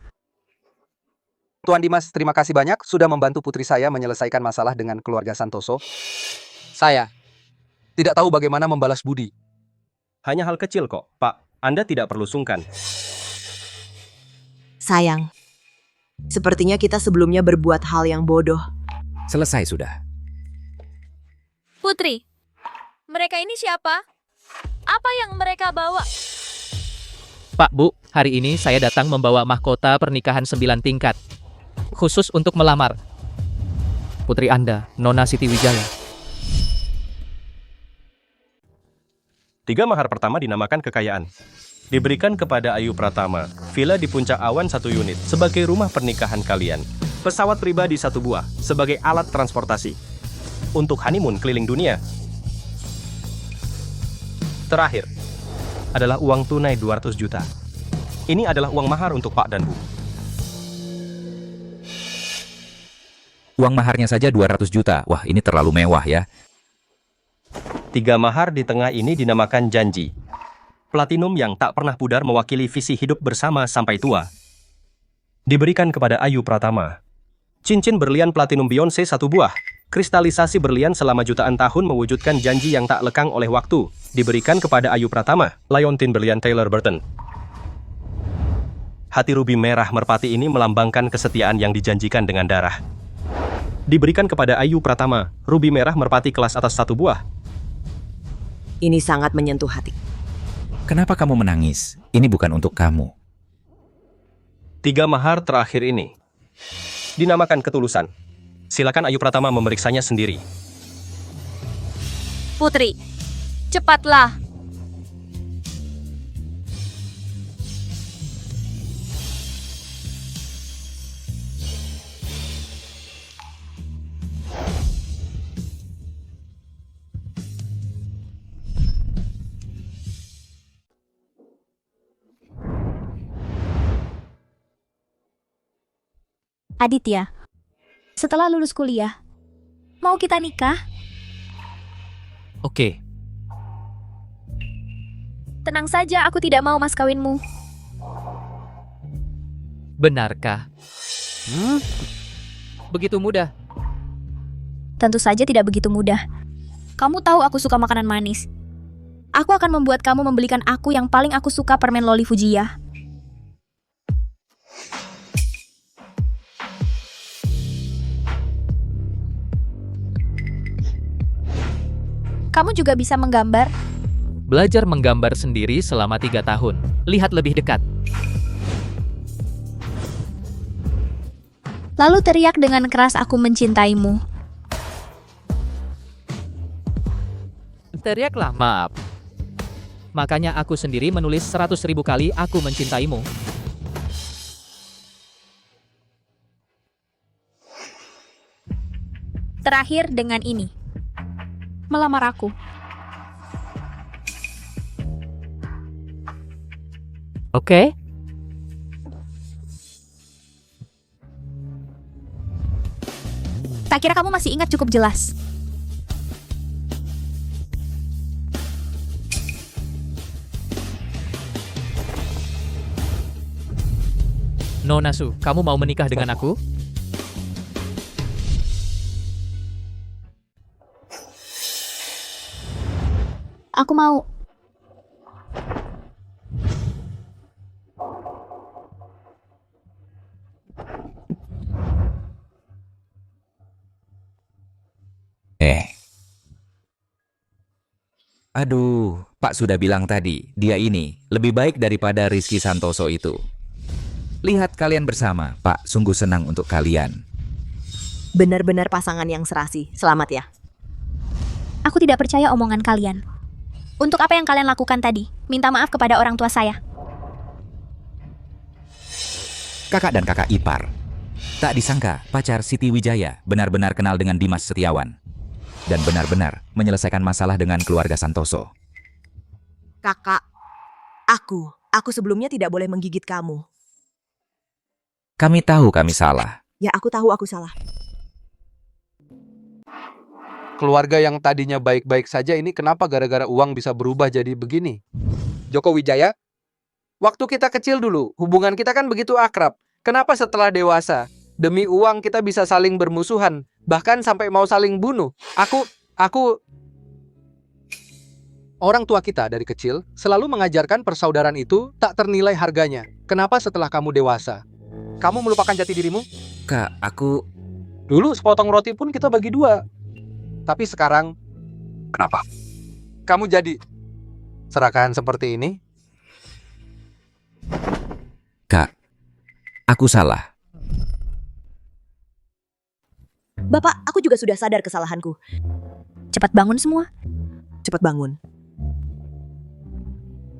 Speaker 7: Tuan Dimas, terima kasih banyak sudah membantu putri saya menyelesaikan masalah dengan keluarga Santoso. Saya tidak tahu bagaimana membalas budi.
Speaker 3: Hanya hal kecil kok, Pak. Anda tidak perlu sungkan.
Speaker 6: Sayang, sepertinya kita sebelumnya berbuat hal yang bodoh.
Speaker 9: Selesai sudah.
Speaker 4: Putri, mereka ini siapa? Apa yang mereka bawa?
Speaker 2: Pak, Bu, hari ini saya datang membawa mahkota pernikahan 9 tingkat. Khusus untuk melamar putri Anda, Nona Siti Wijaya.
Speaker 3: 3 mahar pertama dinamakan kekayaan. Diberikan kepada Ayu Pratama, villa di puncak awan 1 unit sebagai rumah pernikahan kalian. Pesawat pribadi 1 buah sebagai alat transportasi. Untuk honeymoon keliling dunia. Terakhir, adalah uang tunai 200 juta. Ini adalah uang mahar untuk Pak dan Bu.
Speaker 9: Uang maharnya saja 200 juta. Wah, ini terlalu mewah ya.
Speaker 3: 3 mahar di tengah ini dinamakan janji. Platinum yang tak pernah pudar mewakili visi hidup bersama sampai tua. Diberikan kepada Ayu Pratama. Cincin berlian platinum Beyonce 1 buah. Kristalisasi berlian selama jutaan tahun mewujudkan janji yang tak lekang oleh waktu. Diberikan kepada Ayu Pratama. Liontin berlian Taylor Burton. Hati rubi merah merpati ini melambangkan kesetiaan yang dijanjikan dengan darah. Diberikan kepada Ayu Pratama. Rubi merah merpati kelas atas 1 buah.
Speaker 6: Ini sangat menyentuh hati.
Speaker 9: Kenapa kamu menangis? Ini bukan untuk kamu.
Speaker 3: 3 mahar terakhir ini dinamakan ketulusan. Silakan Ayu Pratama memeriksanya sendiri.
Speaker 4: Putri, cepatlah.
Speaker 1: Aditya, setelah lulus kuliah, mau kita nikah?
Speaker 2: Oke,
Speaker 1: Tenang saja, aku tidak mau mas kawinmu.
Speaker 2: benarkah? Begitu mudah.
Speaker 1: Tentu saja tidak begitu mudah. Kamu tahu aku suka makanan manis. Aku akan membuat kamu membelikan aku yang paling aku suka, permen loli Fujiya. Kamu juga bisa menggambar.
Speaker 2: Belajar menggambar sendiri selama 3 tahun. Lihat lebih dekat.
Speaker 1: Lalu teriak dengan keras, aku mencintaimu.
Speaker 2: Teriaklah, maaf. Makanya aku sendiri menulis 100.000 kali aku mencintaimu.
Speaker 1: Terakhir dengan ini. Melamar aku.
Speaker 2: Oke?
Speaker 1: Tak kira kamu masih ingat cukup jelas.
Speaker 2: Nona Su, kamu mau menikah dengan aku?
Speaker 1: Aku mau.
Speaker 9: Aduh, Pak sudah bilang tadi, dia ini lebih baik daripada Rizky Santoso itu. Lihat kalian bersama, Pak, sungguh senang untuk kalian.
Speaker 6: Benar-benar pasangan yang serasi. Selamat ya.
Speaker 1: Aku tidak percaya omongan kalian. Untuk apa yang kalian lakukan tadi? Minta maaf kepada orang tua saya.
Speaker 9: Kakak dan kakak ipar. Tak disangka, pacar Siti Wijaya benar-benar kenal dengan Dimas Setiawan. Dan benar-benar menyelesaikan masalah dengan keluarga Santoso.
Speaker 6: Kakak, aku sebelumnya tidak boleh menggigit kamu.
Speaker 9: Kami tahu kami salah.
Speaker 6: Ya, aku tahu aku salah.
Speaker 7: Keluarga yang tadinya baik-baik saja ini kenapa gara-gara uang bisa berubah jadi begini? Joko Wijaya, waktu kita kecil dulu, hubungan kita kan begitu akrab. Kenapa setelah dewasa, demi uang kita bisa saling bermusuhan, bahkan sampai mau saling bunuh? Orang tua kita dari kecil selalu mengajarkan persaudaraan itu tak ternilai harganya. Kenapa setelah kamu dewasa, kamu melupakan jati dirimu?
Speaker 9: Kak, aku...
Speaker 7: Dulu sepotong roti pun kita bagi dua. Tapi sekarang, kenapa? Kamu jadi serakahan seperti ini?
Speaker 9: Kak, aku salah.
Speaker 6: Bapak, aku juga sudah sadar kesalahanku.
Speaker 1: Cepat bangun semua.
Speaker 6: Cepat bangun.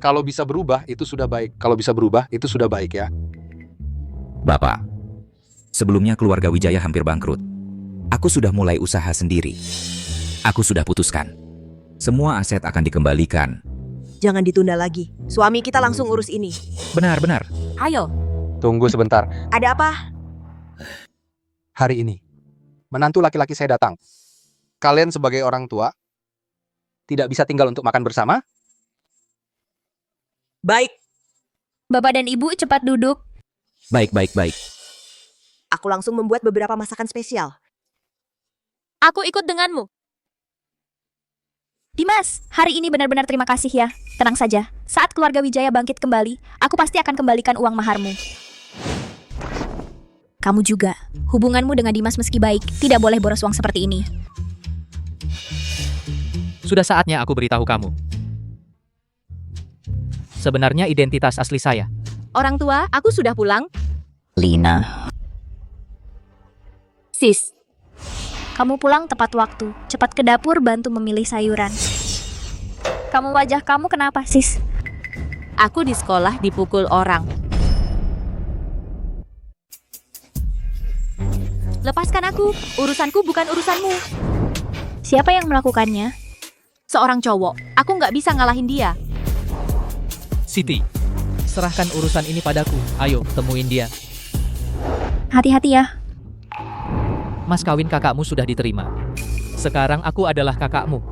Speaker 7: Kalau bisa berubah, itu sudah baik. Kalau bisa berubah, itu sudah baik ya.
Speaker 9: Bapak, sebelumnya keluarga Wijaya hampir bangkrut. Aku sudah mulai usaha sendiri. Aku sudah putuskan. Semua aset akan dikembalikan.
Speaker 6: Jangan ditunda lagi. Suami kita langsung urus ini.
Speaker 9: Benar-benar.
Speaker 1: Ayo.
Speaker 7: Tunggu sebentar.
Speaker 6: Ada apa?
Speaker 7: Hari ini, menantu laki-laki saya datang. Kalian sebagai orang tua, tidak bisa tinggal untuk makan bersama?
Speaker 6: Baik,
Speaker 1: Bapak dan Ibu cepat duduk.
Speaker 9: Baik.
Speaker 6: aku langsung membuat beberapa masakan spesial.
Speaker 4: Aku ikut denganmu.
Speaker 1: Dimas, hari ini benar-benar terima kasih ya. Tenang saja, saat keluarga Wijaya bangkit kembali, aku pasti akan kembalikan uang maharmu. Kamu juga, hubunganmu dengan Dimas meski baik, tidak boleh boros uang seperti ini.
Speaker 2: Sudah saatnya aku beritahu kamu. Sebenarnya identitas asli saya.
Speaker 4: Orang tua, aku sudah pulang.
Speaker 9: Lina.
Speaker 4: Sis,
Speaker 1: Kamu pulang tepat waktu, cepat ke dapur bantu memilih sayuran. Wajah kamu kenapa, sis?
Speaker 4: aku di sekolah dipukul orang. Lepaskan aku, urusanku bukan urusanmu.
Speaker 1: Siapa yang melakukannya?
Speaker 4: Seorang cowok, aku nggak bisa ngalahin dia.
Speaker 2: Siti, serahkan urusan ini padaku. Ayo, temuin dia.
Speaker 1: Hati-hati ya.
Speaker 2: Mas kawin kakakmu sudah diterima. Sekarang aku adalah kakakmu.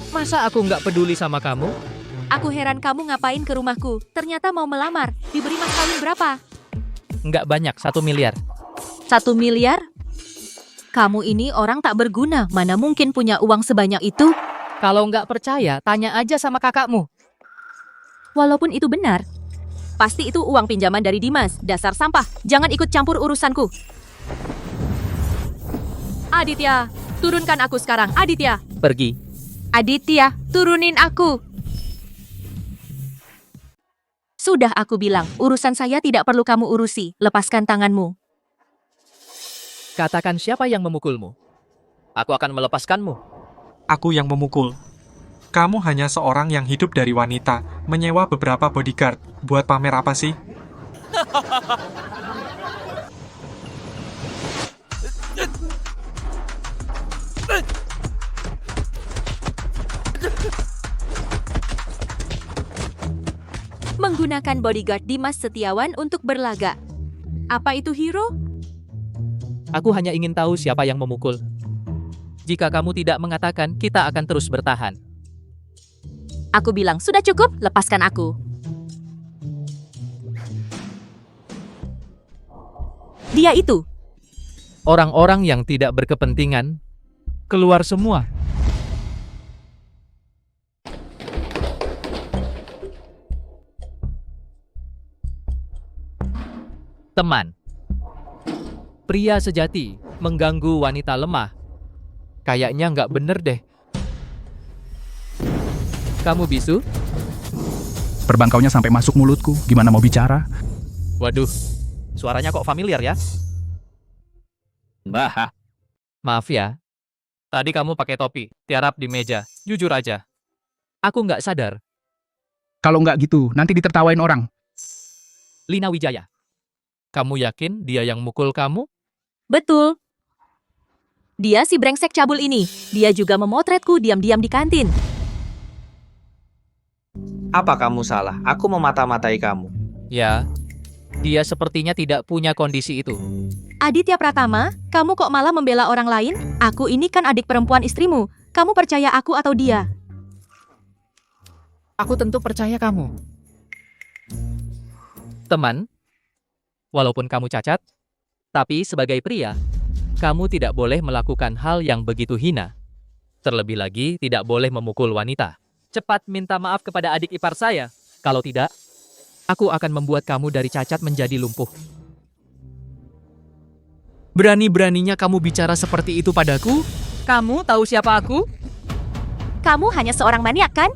Speaker 2: Masa aku nggak peduli sama kamu?
Speaker 4: Aku heran kamu ngapain ke rumahku. Ternyata mau melamar. Diberi mas kawin berapa?
Speaker 2: Nggak banyak, 1 miliar.
Speaker 4: 1 miliar? Kamu ini orang tak berguna. Mana mungkin punya uang sebanyak itu?
Speaker 2: Kalau nggak percaya, tanya aja sama kakakmu.
Speaker 4: Walaupun itu benar, pasti itu uang pinjaman dari Dimas. Dasar sampah, jangan ikut campur urusanku. Aditya, turunkan aku sekarang. Aditya,
Speaker 2: Pergi.
Speaker 4: Aditya, turunin aku. Sudah aku bilang, urusan saya tidak perlu kamu urusi. Lepaskan tanganmu.
Speaker 2: Katakan siapa yang memukulmu. Aku akan melepaskanmu.
Speaker 11: Aku yang memukul. Kamu hanya seorang yang hidup dari wanita, menyewa beberapa bodyguard. Buat pamer apa sih?
Speaker 4: Menggunakan bodyguard Dimas Setiawan untuk berlaga. Apa itu hero?
Speaker 2: Aku hanya ingin tahu siapa yang memukul. Jika kamu tidak mengatakan, kita akan terus bertahan.
Speaker 4: Aku bilang, sudah cukup, lepaskan aku. Dia itu.
Speaker 2: Orang-orang yang tidak berkepentingan, keluar semua. Teman. Pria sejati mengganggu wanita lemah. Kayaknya nggak bener deh. Kamu bisu?
Speaker 5: Perbangkaunya sampai masuk mulutku, gimana mau bicara?
Speaker 2: Waduh, suaranya kok familiar ya? Bah. Maaf ya. Tadi kamu pakai topi, tiarap di meja. Jujur aja. Aku nggak sadar.
Speaker 5: Kalau nggak gitu, nanti ditertawain orang.
Speaker 2: Lina Wijaya. Kamu yakin dia yang mukul kamu?
Speaker 4: Betul. Dia si brengsek cabul ini. Dia juga memotretku diam-diam di kantin.
Speaker 12: Apa kamu salah? Aku memata-matai kamu.
Speaker 2: Ya, dia sepertinya tidak punya kondisi itu.
Speaker 4: Aditya Pratama, kamu kok malah membela orang lain? Aku ini kan adik perempuan istrimu.
Speaker 6: Kamu percaya aku atau dia?
Speaker 2: Aku tentu percaya kamu. Teman, walaupun kamu cacat, tapi sebagai pria, kamu tidak boleh melakukan hal yang begitu hina. Terlebih lagi, tidak boleh memukul wanita. Cepat minta maaf kepada adik ipar saya. Kalau tidak, aku akan membuat kamu dari cacat menjadi lumpuh. Berani-beraninya kamu bicara seperti itu padaku? Kamu tahu siapa aku?
Speaker 4: Kamu hanya seorang maniak, kan?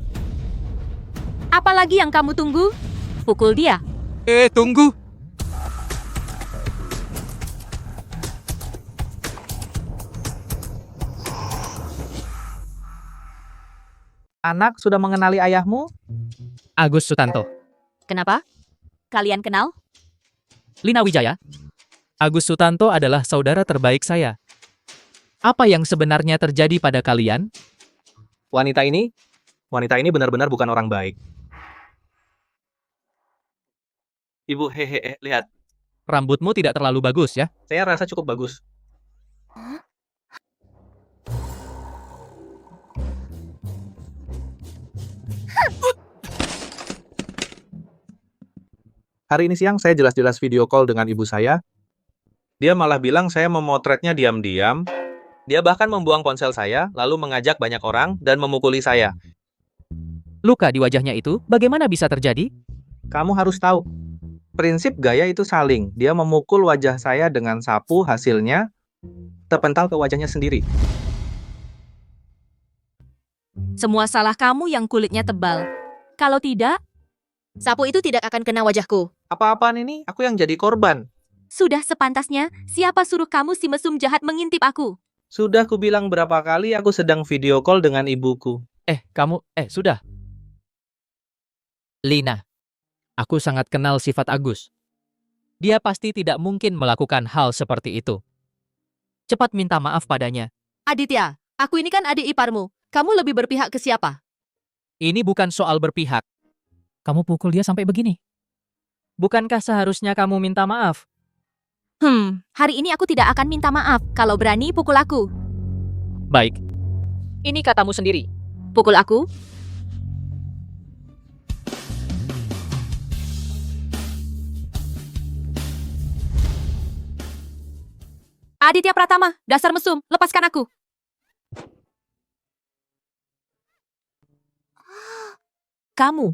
Speaker 4: Apalagi yang kamu tunggu? Pukul dia.
Speaker 2: Tunggu.
Speaker 12: Anak sudah mengenali ayahmu?
Speaker 2: Agus Sutanto.
Speaker 4: Kenapa? Kalian kenal?
Speaker 2: Lina Wijaya. Agus Sutanto adalah saudara terbaik saya. Apa yang sebenarnya terjadi pada kalian?
Speaker 12: Wanita ini benar-benar bukan orang baik. Ibu, lihat.
Speaker 2: Rambutmu tidak terlalu bagus ya?
Speaker 12: Saya rasa cukup bagus. Hari ini siang saya jelas-jelas video call dengan ibu saya. Dia malah bilang saya memotretnya diam-diam. Dia bahkan membuang ponsel saya, lalu mengajak banyak orang dan memukuli saya.
Speaker 2: Luka di wajahnya itu bagaimana bisa terjadi?
Speaker 12: Kamu harus tahu, prinsip gaya itu saling. Dia memukul wajah saya dengan sapu, hasilnya terpental ke wajahnya sendiri.
Speaker 4: Semua salah kamu yang kulitnya tebal. Kalau tidak, sapu itu tidak akan kena wajahku.
Speaker 12: Apa-apaan ini? Aku yang jadi korban.
Speaker 4: Sudah sepantasnya, siapa suruh kamu si mesum jahat mengintip aku?
Speaker 12: Sudah kubilang berapa kali aku sedang video call dengan ibuku.
Speaker 2: Sudah. Lina, aku sangat kenal sifat Agus. Dia pasti tidak mungkin melakukan hal seperti itu. Cepat minta maaf padanya.
Speaker 4: Aditya, aku ini kan adik iparmu. Kamu lebih berpihak ke siapa?
Speaker 2: Ini bukan soal berpihak. Kamu pukul dia sampai begini. Bukankah seharusnya kamu minta maaf?
Speaker 4: Hari ini aku tidak akan minta maaf. Kalau berani, pukul aku.
Speaker 2: Baik. Ini katamu sendiri.
Speaker 4: Pukul aku? Aditya Pratama, dasar mesum, lepaskan aku. Kamu.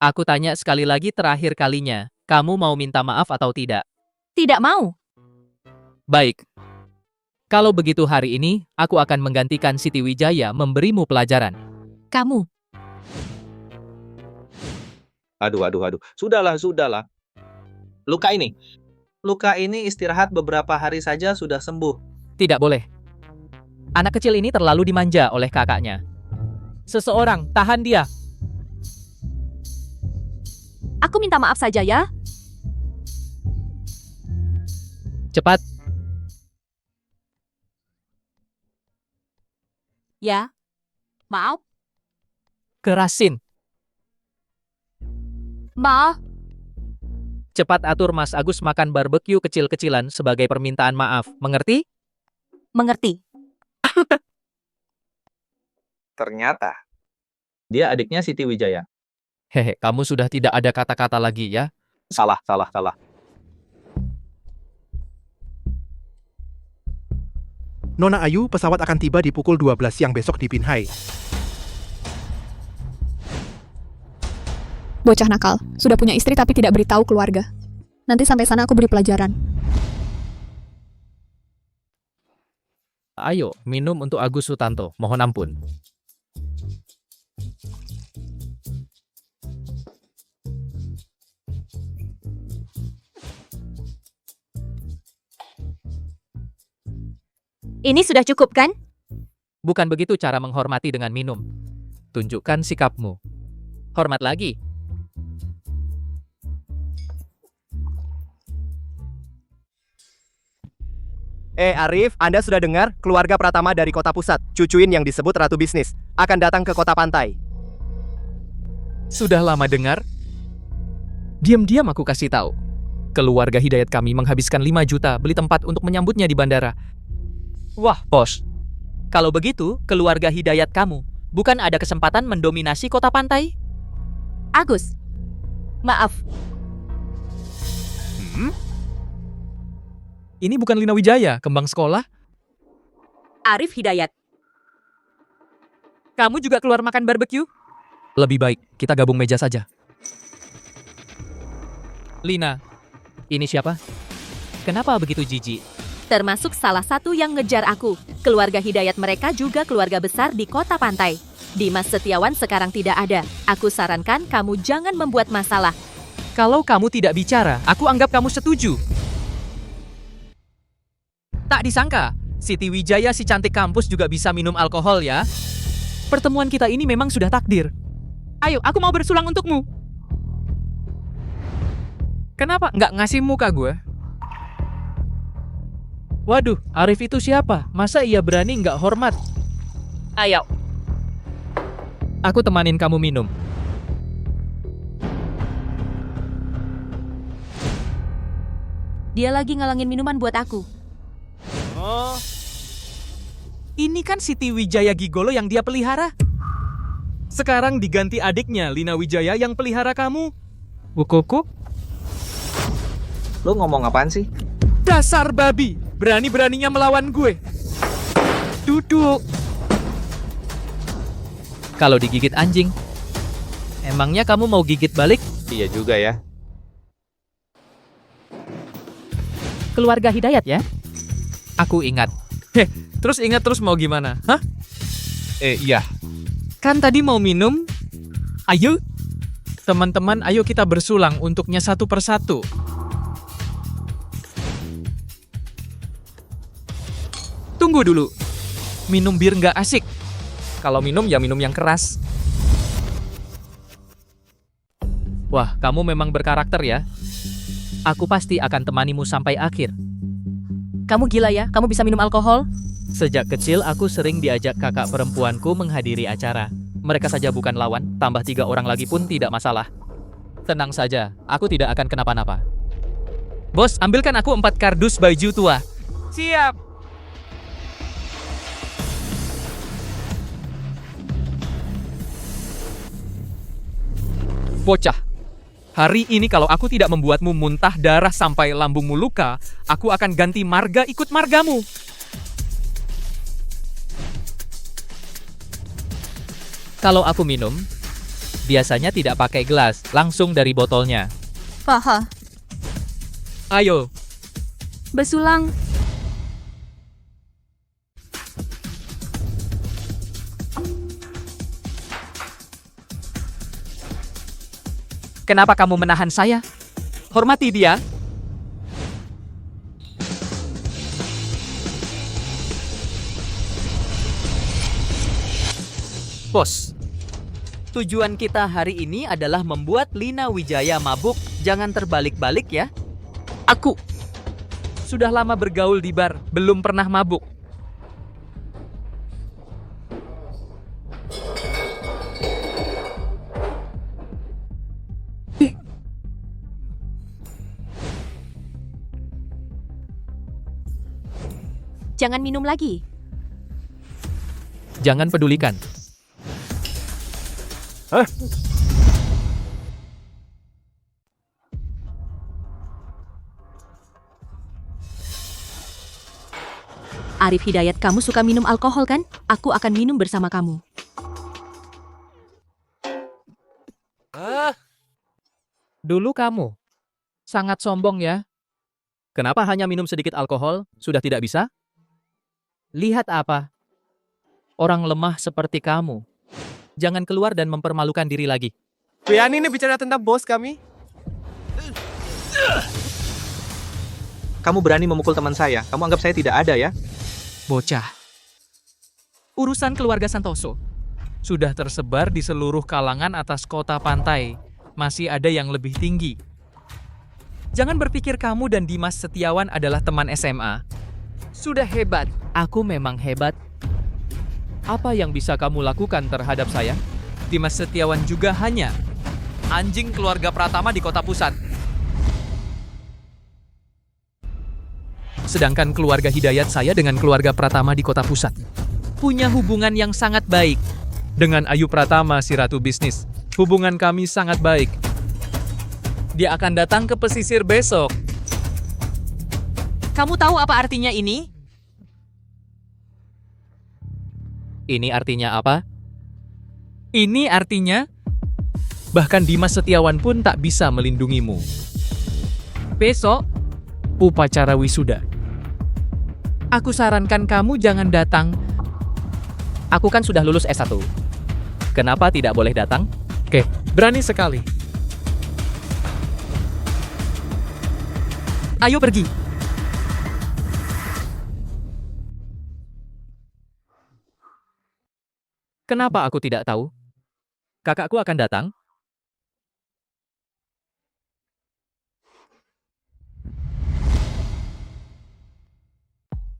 Speaker 2: Aku tanya sekali lagi terakhir kalinya. Kamu mau minta maaf atau tidak?
Speaker 4: Tidak mau.
Speaker 2: Baik. Kalau begitu hari ini, aku akan menggantikan Siti Wijaya memberimu pelajaran.
Speaker 4: Kamu.
Speaker 12: Aduh. Sudahlah. Luka ini istirahat beberapa hari saja sudah sembuh.
Speaker 2: Tidak boleh. Anak kecil ini terlalu dimanja oleh kakaknya. Seseorang, tahan dia.
Speaker 4: Aku minta maaf saja ya.
Speaker 2: Cepat.
Speaker 4: Ya. Maaf.
Speaker 2: Kerasin.
Speaker 4: Maaf.
Speaker 2: Cepat atur Mas Agus makan barbeque kecil-kecilan sebagai permintaan maaf. Mengerti?
Speaker 4: Mengerti.
Speaker 12: Ternyata dia adiknya Siti Wijaya.
Speaker 2: Kamu sudah tidak ada kata-kata lagi ya?
Speaker 12: Salah.
Speaker 13: Nona Ayu, pesawat akan tiba di pukul 12 siang besok di Binhai.
Speaker 1: Bocah nakal, sudah punya istri tapi tidak beritahu keluarga. Nanti sampai sana aku beri pelajaran.
Speaker 2: Ayo, minum untuk Agus Sutanto. Mohon ampun.
Speaker 4: Ini sudah cukup kan?
Speaker 2: Bukan begitu cara menghormati dengan minum. Tunjukkan sikapmu. Hormat lagi.
Speaker 14: Arif, Anda sudah dengar? Keluarga Pratama dari kota pusat, cucuin yang disebut Ratu Bisnis, akan datang ke kota pantai.
Speaker 2: Sudah lama dengar? Diam-diam aku kasih tahu. Keluarga Hidayat kami menghabiskan 5 juta beli tempat untuk menyambutnya di bandara. Wah, bos. Kalau begitu, keluarga Hidayat kamu bukan ada kesempatan mendominasi kota pantai?
Speaker 4: Agus, maaf.
Speaker 2: Ini bukan Lina Wijaya, kembang sekolah.
Speaker 4: Arif Hidayat.
Speaker 2: Kamu juga keluar makan barbeque? Lebih baik, kita gabung meja saja. Lina, ini siapa? Kenapa begitu jijik?
Speaker 4: Termasuk salah satu yang ngejar aku. Keluarga Hidayat mereka juga keluarga besar di kota pantai. Dimas Setiawan sekarang tidak ada. Aku sarankan kamu jangan membuat masalah.
Speaker 2: Kalau kamu tidak bicara, aku anggap kamu setuju. Tak disangka, Siti Wijaya si cantik kampus juga bisa minum alkohol ya. Pertemuan kita ini memang sudah takdir. Ayo, aku mau bersulang untukmu. Kenapa nggak ngasih muka gue? Waduh, Arif itu siapa? Masa ia berani nggak hormat? Ayo. Aku temanin kamu minum.
Speaker 4: Dia lagi ngalangin minuman buat aku.
Speaker 2: Oh. Ini kan Siti Wijaya gigolo yang dia pelihara. Sekarang diganti adiknya, Lina Wijaya yang pelihara kamu. Wukuku?
Speaker 12: Lo ngomong apaan sih?
Speaker 2: Dasar babi, berani-beraninya melawan gue. Duduk. Kalau digigit anjing, emangnya kamu mau gigit balik?
Speaker 12: Iya juga ya.
Speaker 2: Keluarga Hidayat ya? Aku ingat. Terus ingat terus mau gimana? Hah?
Speaker 12: Iya.
Speaker 2: Kan tadi mau minum? Ayo. Teman-teman, ayo kita bersulang untuknya satu persatu. Tunggu dulu. Minum bir nggak asik. Kalau minum ya minum yang keras. Wah, kamu memang berkarakter ya. Aku pasti akan temanimu sampai akhir.
Speaker 4: Kamu gila ya? Kamu bisa minum alkohol?
Speaker 2: Sejak kecil aku sering diajak kakak perempuanku menghadiri acara. Mereka saja bukan lawan, tambah 3 orang lagi pun tidak masalah. Tenang saja, aku tidak akan kenapa-napa. Bos, ambilkan aku 4 kardus baju tua. Siap. Bocah, hari ini kalau aku tidak membuatmu muntah darah sampai lambungmu luka, aku akan ganti marga ikut margamu. Kalau aku minum, biasanya tidak pakai gelas, langsung dari botolnya.
Speaker 4: Haha.
Speaker 2: Ayo.
Speaker 4: Besulang.
Speaker 2: Kenapa kamu menahan saya? Hormati dia. Bos, tujuan kita hari ini adalah membuat Lina Wijaya mabuk. Jangan terbalik-balik ya. Aku sudah lama bergaul di bar, belum pernah mabuk.
Speaker 4: Jangan minum lagi.
Speaker 2: Jangan pedulikan.
Speaker 4: Arif Hidayat, kamu suka minum alkohol kan? Aku akan minum bersama kamu.
Speaker 2: Dulu kamu sangat sombong ya. Kenapa hanya minum sedikit alkohol sudah tidak bisa? Lihat apa? Orang lemah seperti kamu. Jangan keluar dan mempermalukan diri lagi.
Speaker 14: Berani nih bicara tentang bos kami.
Speaker 12: Kamu berani memukul teman saya. Kamu anggap saya tidak ada ya?
Speaker 2: Bocah. Urusan keluarga Santoso sudah tersebar di seluruh kalangan atas kota pantai. Masih ada yang lebih tinggi. Jangan berpikir kamu dan Dimas Setiawan adalah teman SMA. Sudah hebat. Aku memang hebat. Apa yang bisa kamu lakukan terhadap saya? Dimas Setiawan juga hanya anjing keluarga Pratama di kota pusat. Sedangkan keluarga Hidayat saya dengan keluarga Pratama di kota pusat. punya hubungan yang sangat baik. Dengan Ayu Pratama, si ratu bisnis. Hubungan kami sangat baik. Dia akan datang ke pesisir besok.
Speaker 10: Kamu tahu apa artinya ini?
Speaker 2: Ini artinya apa? Ini artinya bahkan Dimas Setiawan pun tak bisa melindungimu. Besok, upacara wisuda. Aku sarankan kamu jangan datang. Aku kan sudah lulus S1. Kenapa tidak boleh datang? Oke, berani sekali.
Speaker 10: Ayo pergi.
Speaker 2: Kenapa aku tidak tahu? Kakakku akan datang?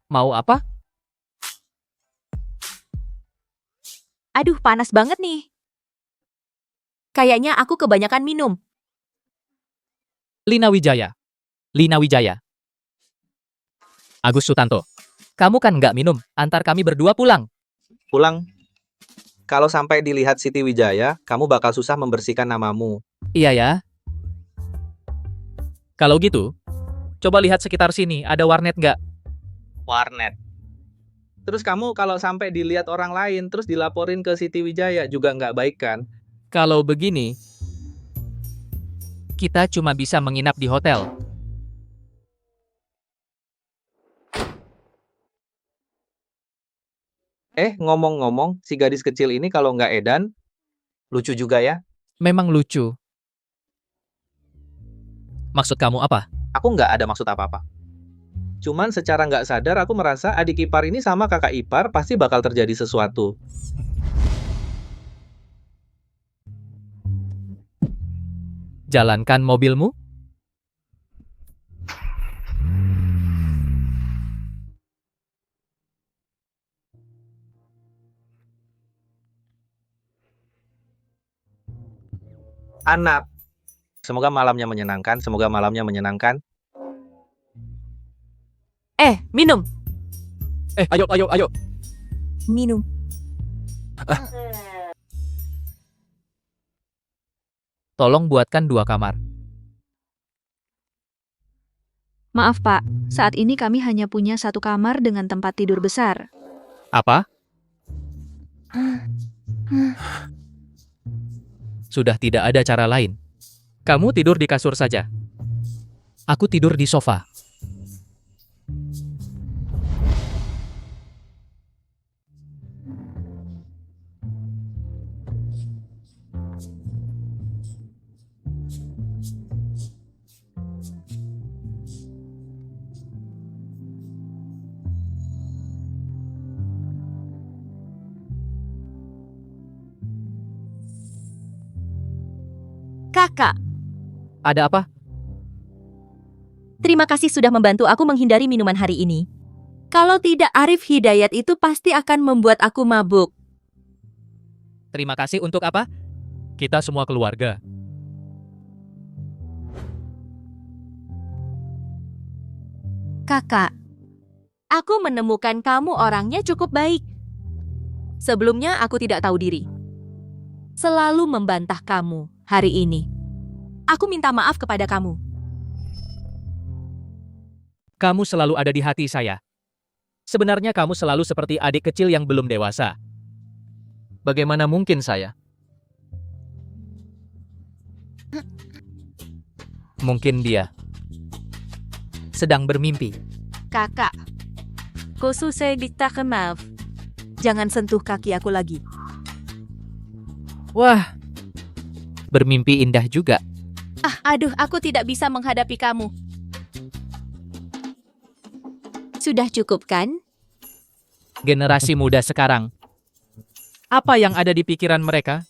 Speaker 2: Mau apa?
Speaker 4: Aduh, panas banget nih. Kayaknya aku kebanyakan minum.
Speaker 2: Lina Wijaya. Lina Wijaya. Agus Sutanto. Kamu kan nggak minum, antar kami berdua pulang.
Speaker 12: Pulang. Kalau sampai dilihat Siti Wijaya, kamu bakal susah membersihkan namamu.
Speaker 2: Iya ya. Kalau gitu, coba lihat sekitar sini, ada warnet nggak?
Speaker 12: Warnet. Terus kamu kalau sampai dilihat orang lain, terus dilaporin ke Siti Wijaya, juga nggak baik kan?
Speaker 2: Kalau begini, kita cuma bisa menginap di hotel.
Speaker 12: Ngomong-ngomong, si gadis kecil ini kalau nggak edan, lucu juga ya.
Speaker 2: Memang lucu. Maksud kamu apa?
Speaker 12: Aku nggak ada maksud apa-apa. Cuman secara nggak sadar aku merasa adik ipar ini sama kakak ipar pasti bakal terjadi sesuatu.
Speaker 2: Jalankan mobilmu?
Speaker 12: Anak. Semoga malamnya menyenangkan, semoga malamnya menyenangkan.
Speaker 4: Minum.
Speaker 13: Ayo.
Speaker 4: Minum.
Speaker 2: Tolong buatkan 2 kamar.
Speaker 15: Maaf Pak, saat ini kami hanya punya 1 kamar dengan tempat tidur besar.
Speaker 2: Apa? Sudah tidak ada cara lain. Kamu tidur di kasur saja. Aku tidur di sofa.
Speaker 4: Kakak,
Speaker 2: Ada apa?
Speaker 4: terima kasih sudah membantu aku menghindari minuman hari ini. Kalau tidak, Arif Hidayat itu pasti akan membuat aku mabuk.
Speaker 2: Terima kasih untuk apa? Kita semua keluarga.
Speaker 4: Kakak, aku menemukan kamu orangnya cukup baik. Sebelumnya aku tidak tahu diri. Selalu membantah kamu hari ini. Aku minta maaf kepada kamu.
Speaker 2: Kamu selalu ada di hati saya. Sebenarnya kamu selalu seperti adik kecil yang belum dewasa. Bagaimana mungkin saya? Mungkin dia sedang bermimpi.
Speaker 4: Kakak, khusus saya minta maaf. Jangan sentuh kaki aku lagi.
Speaker 2: Wah, bermimpi indah juga.
Speaker 4: Aduh, aku tidak bisa menghadapi kamu. Sudah cukup kan?
Speaker 2: Generasi muda sekarang. Apa yang ada di pikiran mereka?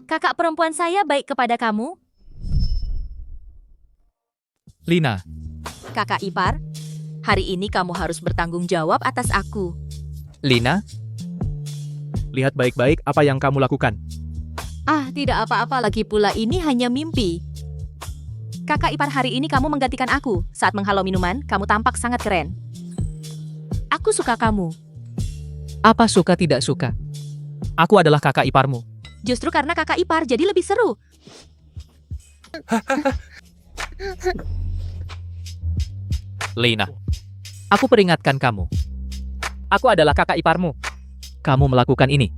Speaker 4: Kakak perempuan saya baik kepada kamu?
Speaker 2: Lina,
Speaker 4: Kakak ipar, hari ini kamu harus bertanggung jawab atas aku.
Speaker 2: Lina, lihat baik-baik apa yang kamu lakukan.
Speaker 4: Ah, tidak apa-apa lagi pula ini hanya mimpi. Kakak ipar, hari ini kamu menggantikan aku. Saat menghalau minuman, kamu tampak sangat keren. Aku suka kamu.
Speaker 2: Apa suka tidak suka? Aku adalah kakak iparmu.
Speaker 4: Justru karena kakak ipar, jadi lebih seru.
Speaker 2: Lina, aku peringatkan kamu. Aku adalah kakak iparmu. Kamu melakukan ini.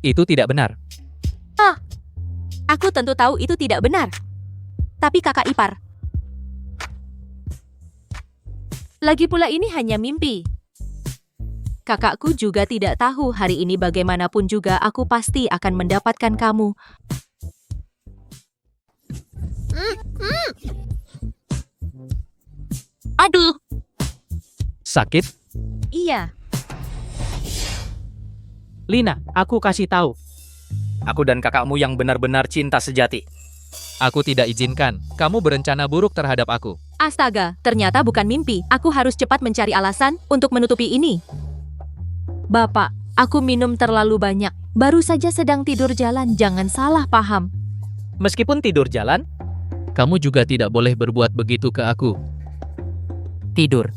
Speaker 2: Itu tidak benar.
Speaker 4: Ah, aku tentu tahu itu tidak benar. Tapi kakak ipar. Lagi pula ini hanya mimpi. Kakakku juga tidak tahu hari ini bagaimanapun juga aku pasti akan mendapatkan kamu. Aduh.
Speaker 2: Sakit?
Speaker 4: Iya.
Speaker 2: Lina, aku kasih tahu. Aku dan kakakmu yang benar-benar cinta sejati. Aku tidak izinkan kamu berencana buruk terhadap aku.
Speaker 4: Astaga, ternyata bukan mimpi. Aku harus cepat mencari alasan untuk menutupi ini. Bapak, aku minum terlalu banyak. Baru saja sedang tidur jalan, jangan salah paham.
Speaker 2: Meskipun tidur jalan, kamu juga tidak boleh berbuat begitu ke aku. Tidur.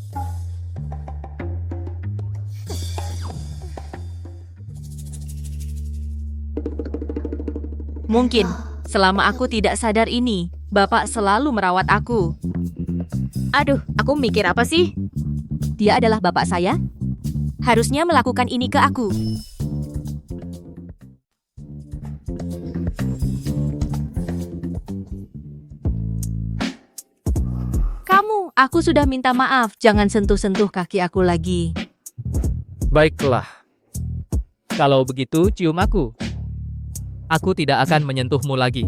Speaker 4: Mungkin, selama aku tidak sadar ini, Bapak selalu merawat aku. Aduh, aku mikir apa sih? Dia adalah bapak saya? Harusnya melakukan ini ke aku. Kamu, aku sudah minta maaf. Jangan sentuh-sentuh kaki aku lagi.
Speaker 2: Baiklah. Kalau begitu, cium aku. Aku tidak akan menyentuhmu lagi.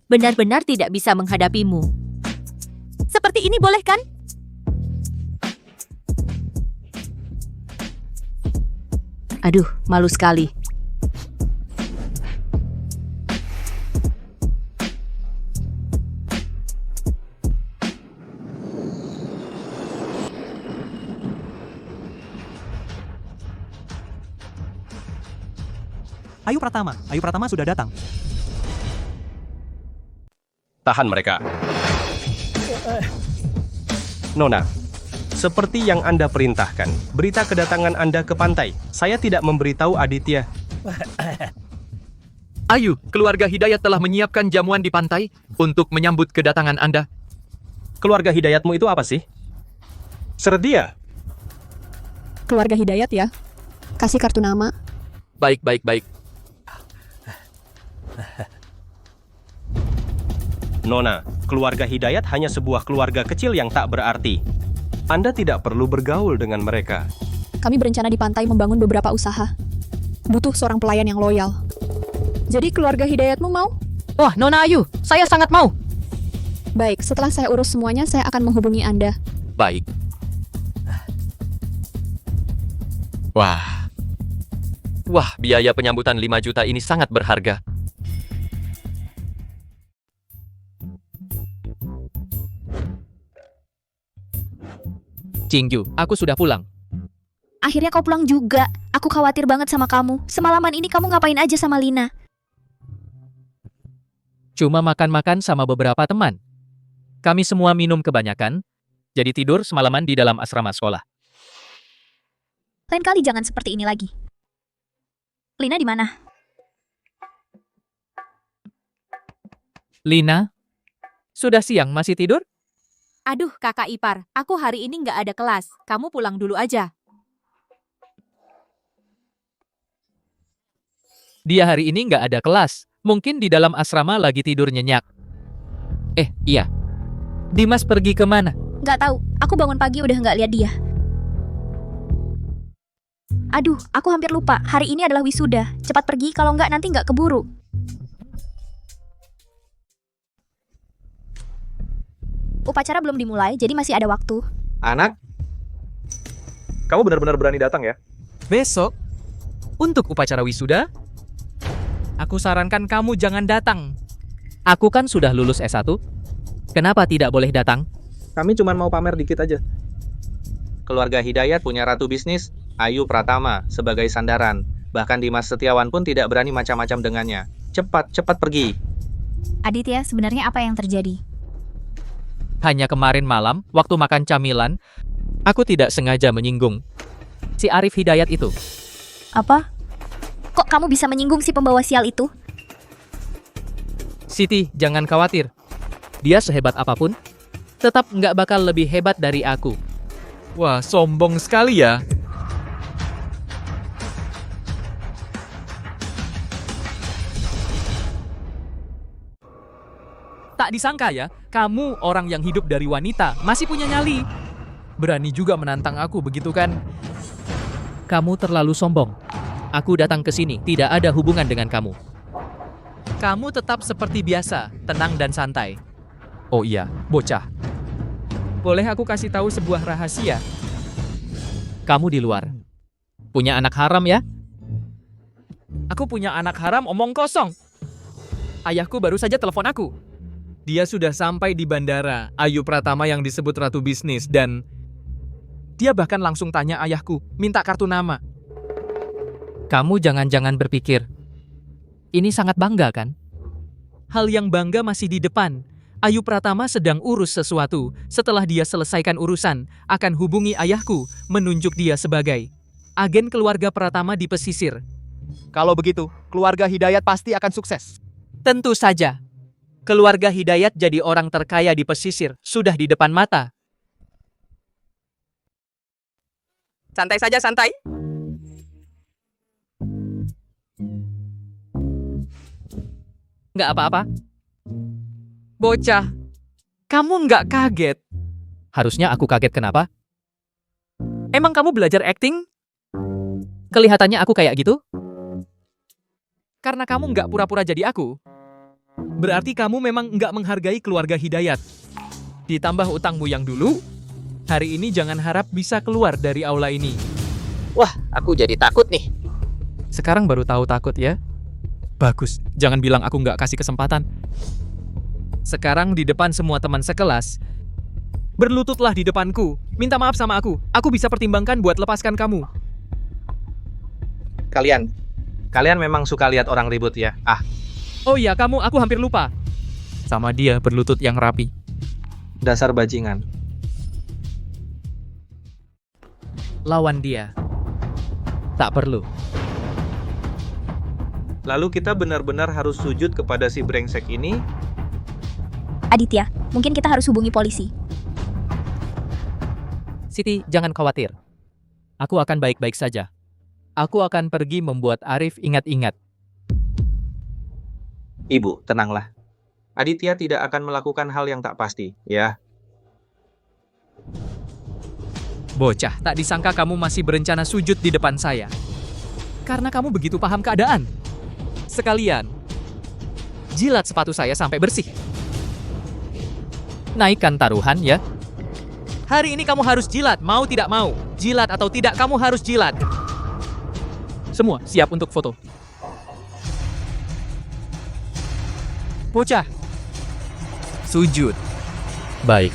Speaker 4: Benar-benar tidak bisa menghadapimu. Seperti ini boleh kan? Aduh, malu sekali.
Speaker 16: Ayu Pratama sudah datang.
Speaker 3: Tahan mereka. Nona, seperti yang Anda perintahkan, berita kedatangan Anda ke pantai. Saya tidak memberitahu Aditya.
Speaker 8: Ayu, keluarga Hidayat telah menyiapkan jamuan di pantai untuk menyambut kedatangan Anda.
Speaker 3: Keluarga Hidayatmu itu apa sih? Serdia.
Speaker 17: Keluarga Hidayat ya. Kasih kartu nama.
Speaker 8: Baik.
Speaker 3: Nona, keluarga Hidayat hanya sebuah keluarga kecil yang tak berarti. Anda tidak perlu bergaul dengan mereka.
Speaker 17: Kami berencana di pantai membangun beberapa usaha. Butuh seorang pelayan yang loyal. Jadi keluarga Hidayatmu mau?
Speaker 2: Wah, Nona Ayu, saya sangat mau.
Speaker 17: Baik, setelah saya urus semuanya, saya akan menghubungi Anda.
Speaker 8: Baik. Wah, biaya penyambutan 5 juta ini sangat berharga.
Speaker 2: Cingju, aku sudah pulang.
Speaker 1: Akhirnya kau pulang juga. Aku khawatir banget sama kamu. Semalaman ini kamu ngapain aja sama Lina?
Speaker 2: Cuma makan-makan sama beberapa teman. Kami semua minum kebanyakan, jadi tidur semalaman di dalam asrama sekolah.
Speaker 1: Lain kali jangan seperti ini lagi. Lina di mana?
Speaker 2: Lina, sudah siang masih tidur?
Speaker 4: Aduh, kakak ipar, aku hari ini nggak ada kelas. Kamu pulang dulu aja.
Speaker 2: Dia hari ini nggak ada kelas. Mungkin di dalam asrama lagi tidur nyenyak. Iya. Dimas pergi kemana?
Speaker 1: Nggak tahu. Aku bangun pagi udah nggak lihat dia. Aduh, aku hampir lupa. Hari ini adalah wisuda. Cepat pergi, kalau nggak nanti nggak keburu. Upacara belum dimulai, jadi masih ada waktu.
Speaker 12: Anak, kamu benar-benar berani datang ya?
Speaker 2: Besok, untuk upacara wisuda, aku sarankan kamu jangan datang. Aku kan sudah lulus S1. Kenapa tidak boleh datang?
Speaker 12: Kami cuma mau pamer dikit aja. Keluarga Hidayat punya ratu bisnis, Ayu Pratama, sebagai sandaran. Bahkan Dimas Setiawan pun tidak berani macam-macam dengannya. cepat pergi.
Speaker 1: Aditya, sebenarnya apa yang terjadi?
Speaker 2: Hanya kemarin malam, waktu makan camilan, aku tidak sengaja menyinggung si Arif Hidayat itu.
Speaker 1: Apa? Kok kamu bisa menyinggung si pembawa sial itu?
Speaker 2: Siti, jangan khawatir. Dia sehebat apapun, tetap nggak bakal lebih hebat dari aku. Wah, sombong sekali ya. Tak disangka ya, kamu orang yang hidup dari wanita, masih punya nyali. Berani juga menantang aku, begitu kan? Kamu terlalu sombong. Aku datang ke sini, tidak ada hubungan dengan kamu. Kamu tetap seperti biasa, tenang dan santai. Oh iya, bocah. Boleh aku kasih tahu sebuah rahasia? Kamu di luar. Punya anak haram ya? Aku punya anak haram, omong kosong. Ayahku baru saja telepon aku. Dia sudah sampai di bandara, Ayu Pratama yang disebut Ratu Bisnis, dan dia bahkan langsung tanya ayahku, minta kartu nama. Kamu jangan-jangan berpikir, ini sangat bangga kan? Hal yang bangga masih di depan. Ayu Pratama sedang urus sesuatu. Setelah dia selesaikan urusan, akan hubungi ayahku, menunjuk dia sebagai agen keluarga Pratama di pesisir.
Speaker 14: Kalau begitu, keluarga Hidayat pasti akan sukses.
Speaker 2: Tentu saja. Keluarga Hidayat jadi orang terkaya di pesisir, sudah di depan mata.
Speaker 10: Santai saja, santai.
Speaker 2: Nggak apa-apa. Bocah, kamu nggak kaget? Harusnya aku kaget, kenapa? Emang kamu belajar acting? Kelihatannya aku kayak gitu? Karena kamu nggak pura-pura jadi aku. Berarti kamu memang nggak menghargai keluarga Hidayat. Ditambah utangmu yang dulu, hari ini jangan harap bisa keluar dari aula ini.
Speaker 16: Wah, aku jadi takut nih.
Speaker 2: Sekarang baru tahu takut ya? Bagus, jangan bilang aku nggak kasih kesempatan. Sekarang di depan semua teman sekelas, berlututlah di depanku. Minta maaf sama aku bisa pertimbangkan buat lepaskan kamu.
Speaker 12: Kalian memang suka lihat orang ribut ya?
Speaker 2: Oh iya, aku hampir lupa. Sama dia berlutut yang rapi.
Speaker 12: Dasar bajingan.
Speaker 2: Lawan dia. Tak perlu.
Speaker 12: Lalu kita benar-benar harus sujud kepada si brengsek ini?
Speaker 1: Aditya, mungkin kita harus hubungi polisi.
Speaker 2: Siti, jangan khawatir. Aku akan baik-baik saja. Aku akan pergi membuat Arif ingat-ingat.
Speaker 12: Ibu, tenanglah. Aditya tidak akan melakukan hal yang tak pasti, ya.
Speaker 2: Bocah, tak disangka kamu masih berencana sujud di depan saya. Karena kamu begitu paham keadaan. Sekalian, jilat sepatu saya sampai bersih. Naikkan taruhan ya. Hari ini kamu harus jilat, mau tidak mau. Jilat atau tidak, kamu harus jilat. Semua siap untuk foto. Bocah. Sujud. Baik.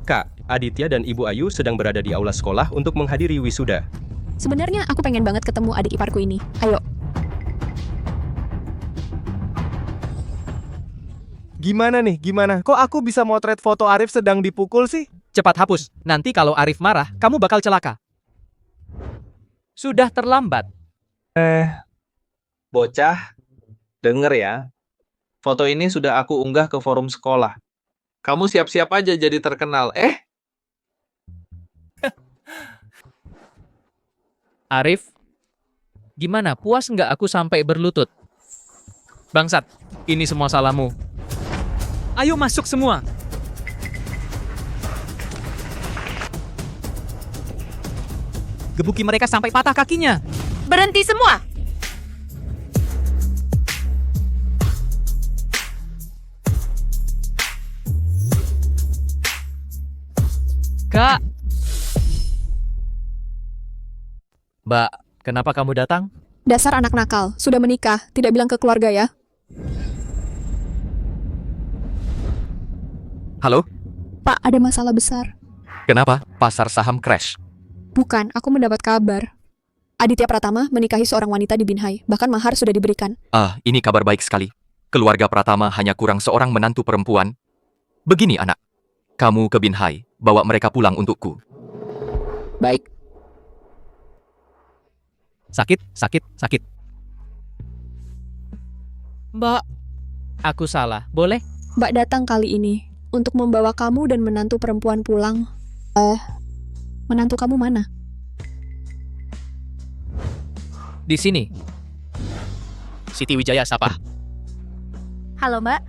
Speaker 3: Kak, Aditya dan Ibu Ayu sedang berada di aula sekolah untuk menghadiri wisuda.
Speaker 17: Sebenarnya aku pengen banget ketemu adik iparku ini. Ayo.
Speaker 14: Gimana nih, gimana? Kok aku bisa motret foto Arif sedang dipukul sih?
Speaker 2: Cepat hapus, nanti kalau Arif marah, kamu bakal celaka. Sudah terlambat.
Speaker 12: Bocah, denger ya. Foto ini sudah aku unggah ke forum sekolah. Kamu siap-siap aja jadi terkenal.
Speaker 2: Arif, gimana? Puas nggak aku sampai berlutut? Bangsat, ini semua salahmu. Ayo masuk semua. Gebuki mereka sampai patah kakinya.
Speaker 4: Berhenti semua!
Speaker 2: Kak. Mbak, kenapa kamu datang?
Speaker 17: Dasar anak nakal, sudah menikah, tidak bilang ke keluarga ya.
Speaker 8: Halo?
Speaker 17: Pak, ada masalah besar.
Speaker 8: Kenapa? Pasar saham crash.
Speaker 17: Bukan, aku mendapat kabar. Aditya Pratama menikahi seorang wanita di Binhai, bahkan mahar sudah diberikan.
Speaker 8: Ini kabar baik sekali. Keluarga Pratama hanya kurang seorang menantu perempuan. Begini anak, kamu ke Binhai, bawa mereka pulang untukku.
Speaker 16: Baik.
Speaker 2: Sakit.
Speaker 4: Mbak,
Speaker 2: Aku salah, boleh?
Speaker 17: Mbak datang kali ini untuk membawa kamu dan menantu perempuan pulang. Menantu kamu mana?
Speaker 2: Di sini.
Speaker 10: Siti Wijaya siapa?
Speaker 1: Halo Mbak,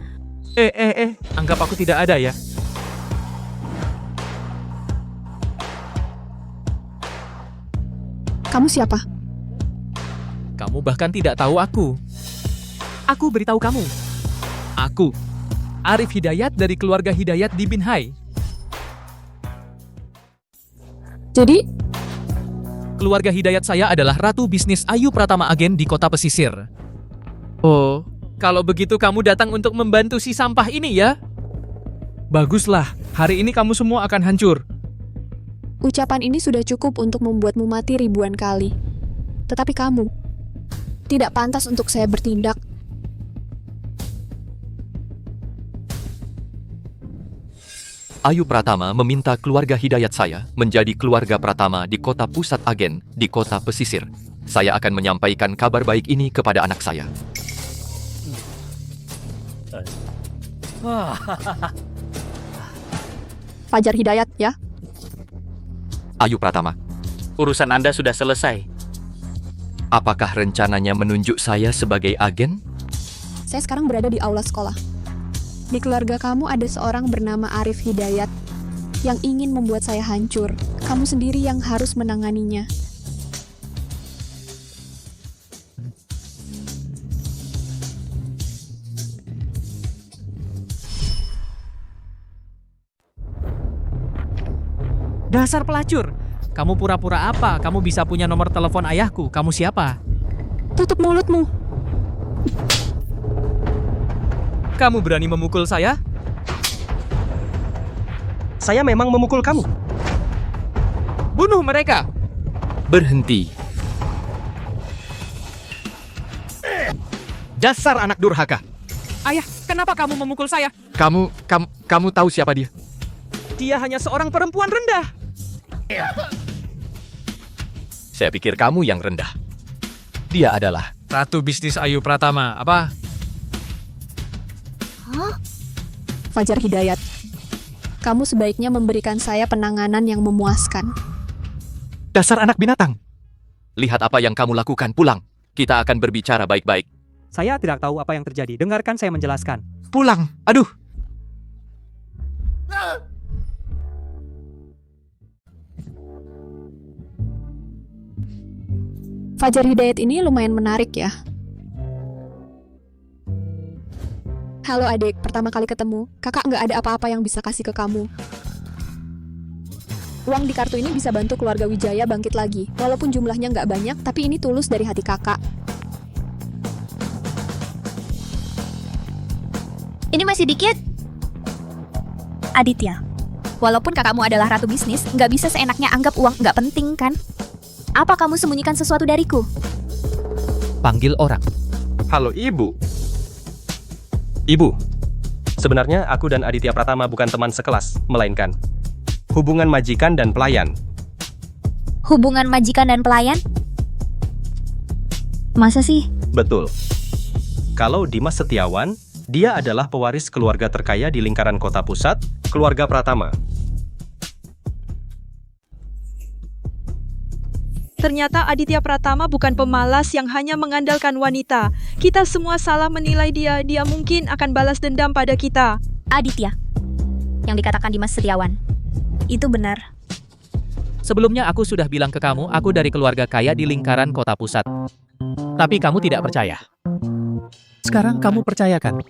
Speaker 2: Anggap aku tidak ada ya.
Speaker 17: Kamu siapa?
Speaker 2: Kamu bahkan tidak tahu aku. Aku beritahu kamu. Aku, Arif Hidayat dari keluarga Hidayat di Binhai.
Speaker 17: Jadi,
Speaker 2: Keluarga Hidayat saya adalah Ratu Bisnis Ayu Pratama Agen di Kota Pesisir. Oh, kalau begitu kamu datang untuk membantu si sampah ini ya? Baguslah, hari ini kamu semua akan hancur.
Speaker 17: ucapan ini sudah cukup untuk membuatmu mati ribuan kali. Tetapi kamu tidak pantas untuk saya bertindak.
Speaker 8: Ayu Pratama meminta keluarga Hidayat saya menjadi keluarga Pratama di kota pusat agen di kota pesisir. Saya akan menyampaikan kabar baik ini kepada anak saya.
Speaker 17: Fajar Hidayat ya.
Speaker 8: Ayu Pratama,
Speaker 10: Urusan Anda sudah selesai.
Speaker 8: apakah rencananya menunjuk saya sebagai agen?
Speaker 17: Saya sekarang berada di aula sekolah. Di keluarga kamu ada seorang bernama Arif Hidayat yang ingin membuat saya hancur. Kamu sendiri yang harus menanganinya.
Speaker 2: Dasar pelacur. Kamu pura-pura apa? Kamu bisa punya nomor telepon ayahku. Kamu siapa?
Speaker 17: Tutup mulutmu.
Speaker 2: Kamu berani memukul saya?
Speaker 3: Saya memang memukul kamu.
Speaker 2: Bunuh mereka!
Speaker 8: Berhenti.
Speaker 13: Dasar anak durhaka.
Speaker 2: Ayah, kenapa kamu memukul saya?
Speaker 13: Kamu tahu siapa dia?
Speaker 2: Dia hanya seorang perempuan rendah.
Speaker 8: Saya pikir kamu yang rendah. Dia adalah
Speaker 2: Ratu Bisnis Ayu Pratama, apa?
Speaker 17: Fajar Hidayat. Kamu sebaiknya memberikan saya penanganan yang memuaskan.
Speaker 13: Dasar anak binatang.
Speaker 8: lihat apa yang kamu lakukan, pulang. Kita akan berbicara baik-baik.
Speaker 18: Saya tidak tahu apa yang terjadi. Dengarkan saya menjelaskan.
Speaker 13: Pulang. Aduh.
Speaker 17: Fajar Hidayat ini lumayan menarik ya. Halo adik, pertama kali ketemu. Kakak nggak ada apa-apa yang bisa kasih ke kamu. Uang di kartu ini bisa bantu keluarga Wijaya bangkit lagi. Walaupun jumlahnya nggak banyak, tapi ini tulus dari hati kakak.
Speaker 1: Ini masih dikit. Aditya, walaupun kakakmu adalah ratu bisnis, nggak bisa seenaknya anggap uang nggak penting kan? Apa kamu sembunyikan sesuatu dariku?
Speaker 2: Panggil orang.
Speaker 3: Halo Ibu. Ibu, sebenarnya aku dan Aditya Pratama bukan teman sekelas, melainkan hubungan majikan dan pelayan.
Speaker 1: Hubungan majikan dan pelayan? Masa sih?
Speaker 3: Betul. Kalau Dimas Setiawan, dia adalah pewaris keluarga terkaya di lingkaran kota pusat, keluarga Pratama.
Speaker 19: Ternyata Aditya Pratama bukan pemalas yang hanya mengandalkan wanita. Kita semua salah menilai dia. Dia mungkin akan balas dendam pada kita.
Speaker 1: Aditya, yang dikatakan Dimas Setiawan, itu benar.
Speaker 2: Sebelumnya aku sudah bilang ke kamu, aku dari keluarga kaya di lingkaran kota pusat. Tapi kamu tidak percaya. Sekarang kamu percayakan.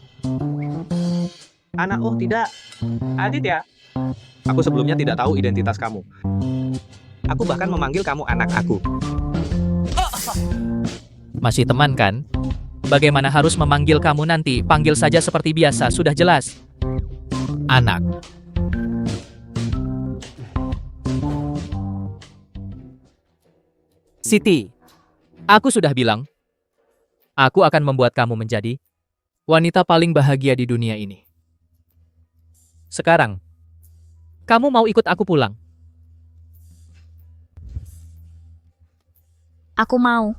Speaker 12: Oh tidak. Aditya. Aku sebelumnya tidak tahu identitas kamu. Aku bahkan memanggil kamu anak aku.
Speaker 2: Masih teman kan? Bagaimana harus memanggil kamu nanti? Panggil saja seperti biasa, sudah jelas. Anak. Siti, aku sudah bilang, aku akan membuat kamu menjadi wanita paling bahagia di dunia ini. Sekarang, kamu mau ikut aku pulang?
Speaker 1: Aku mau.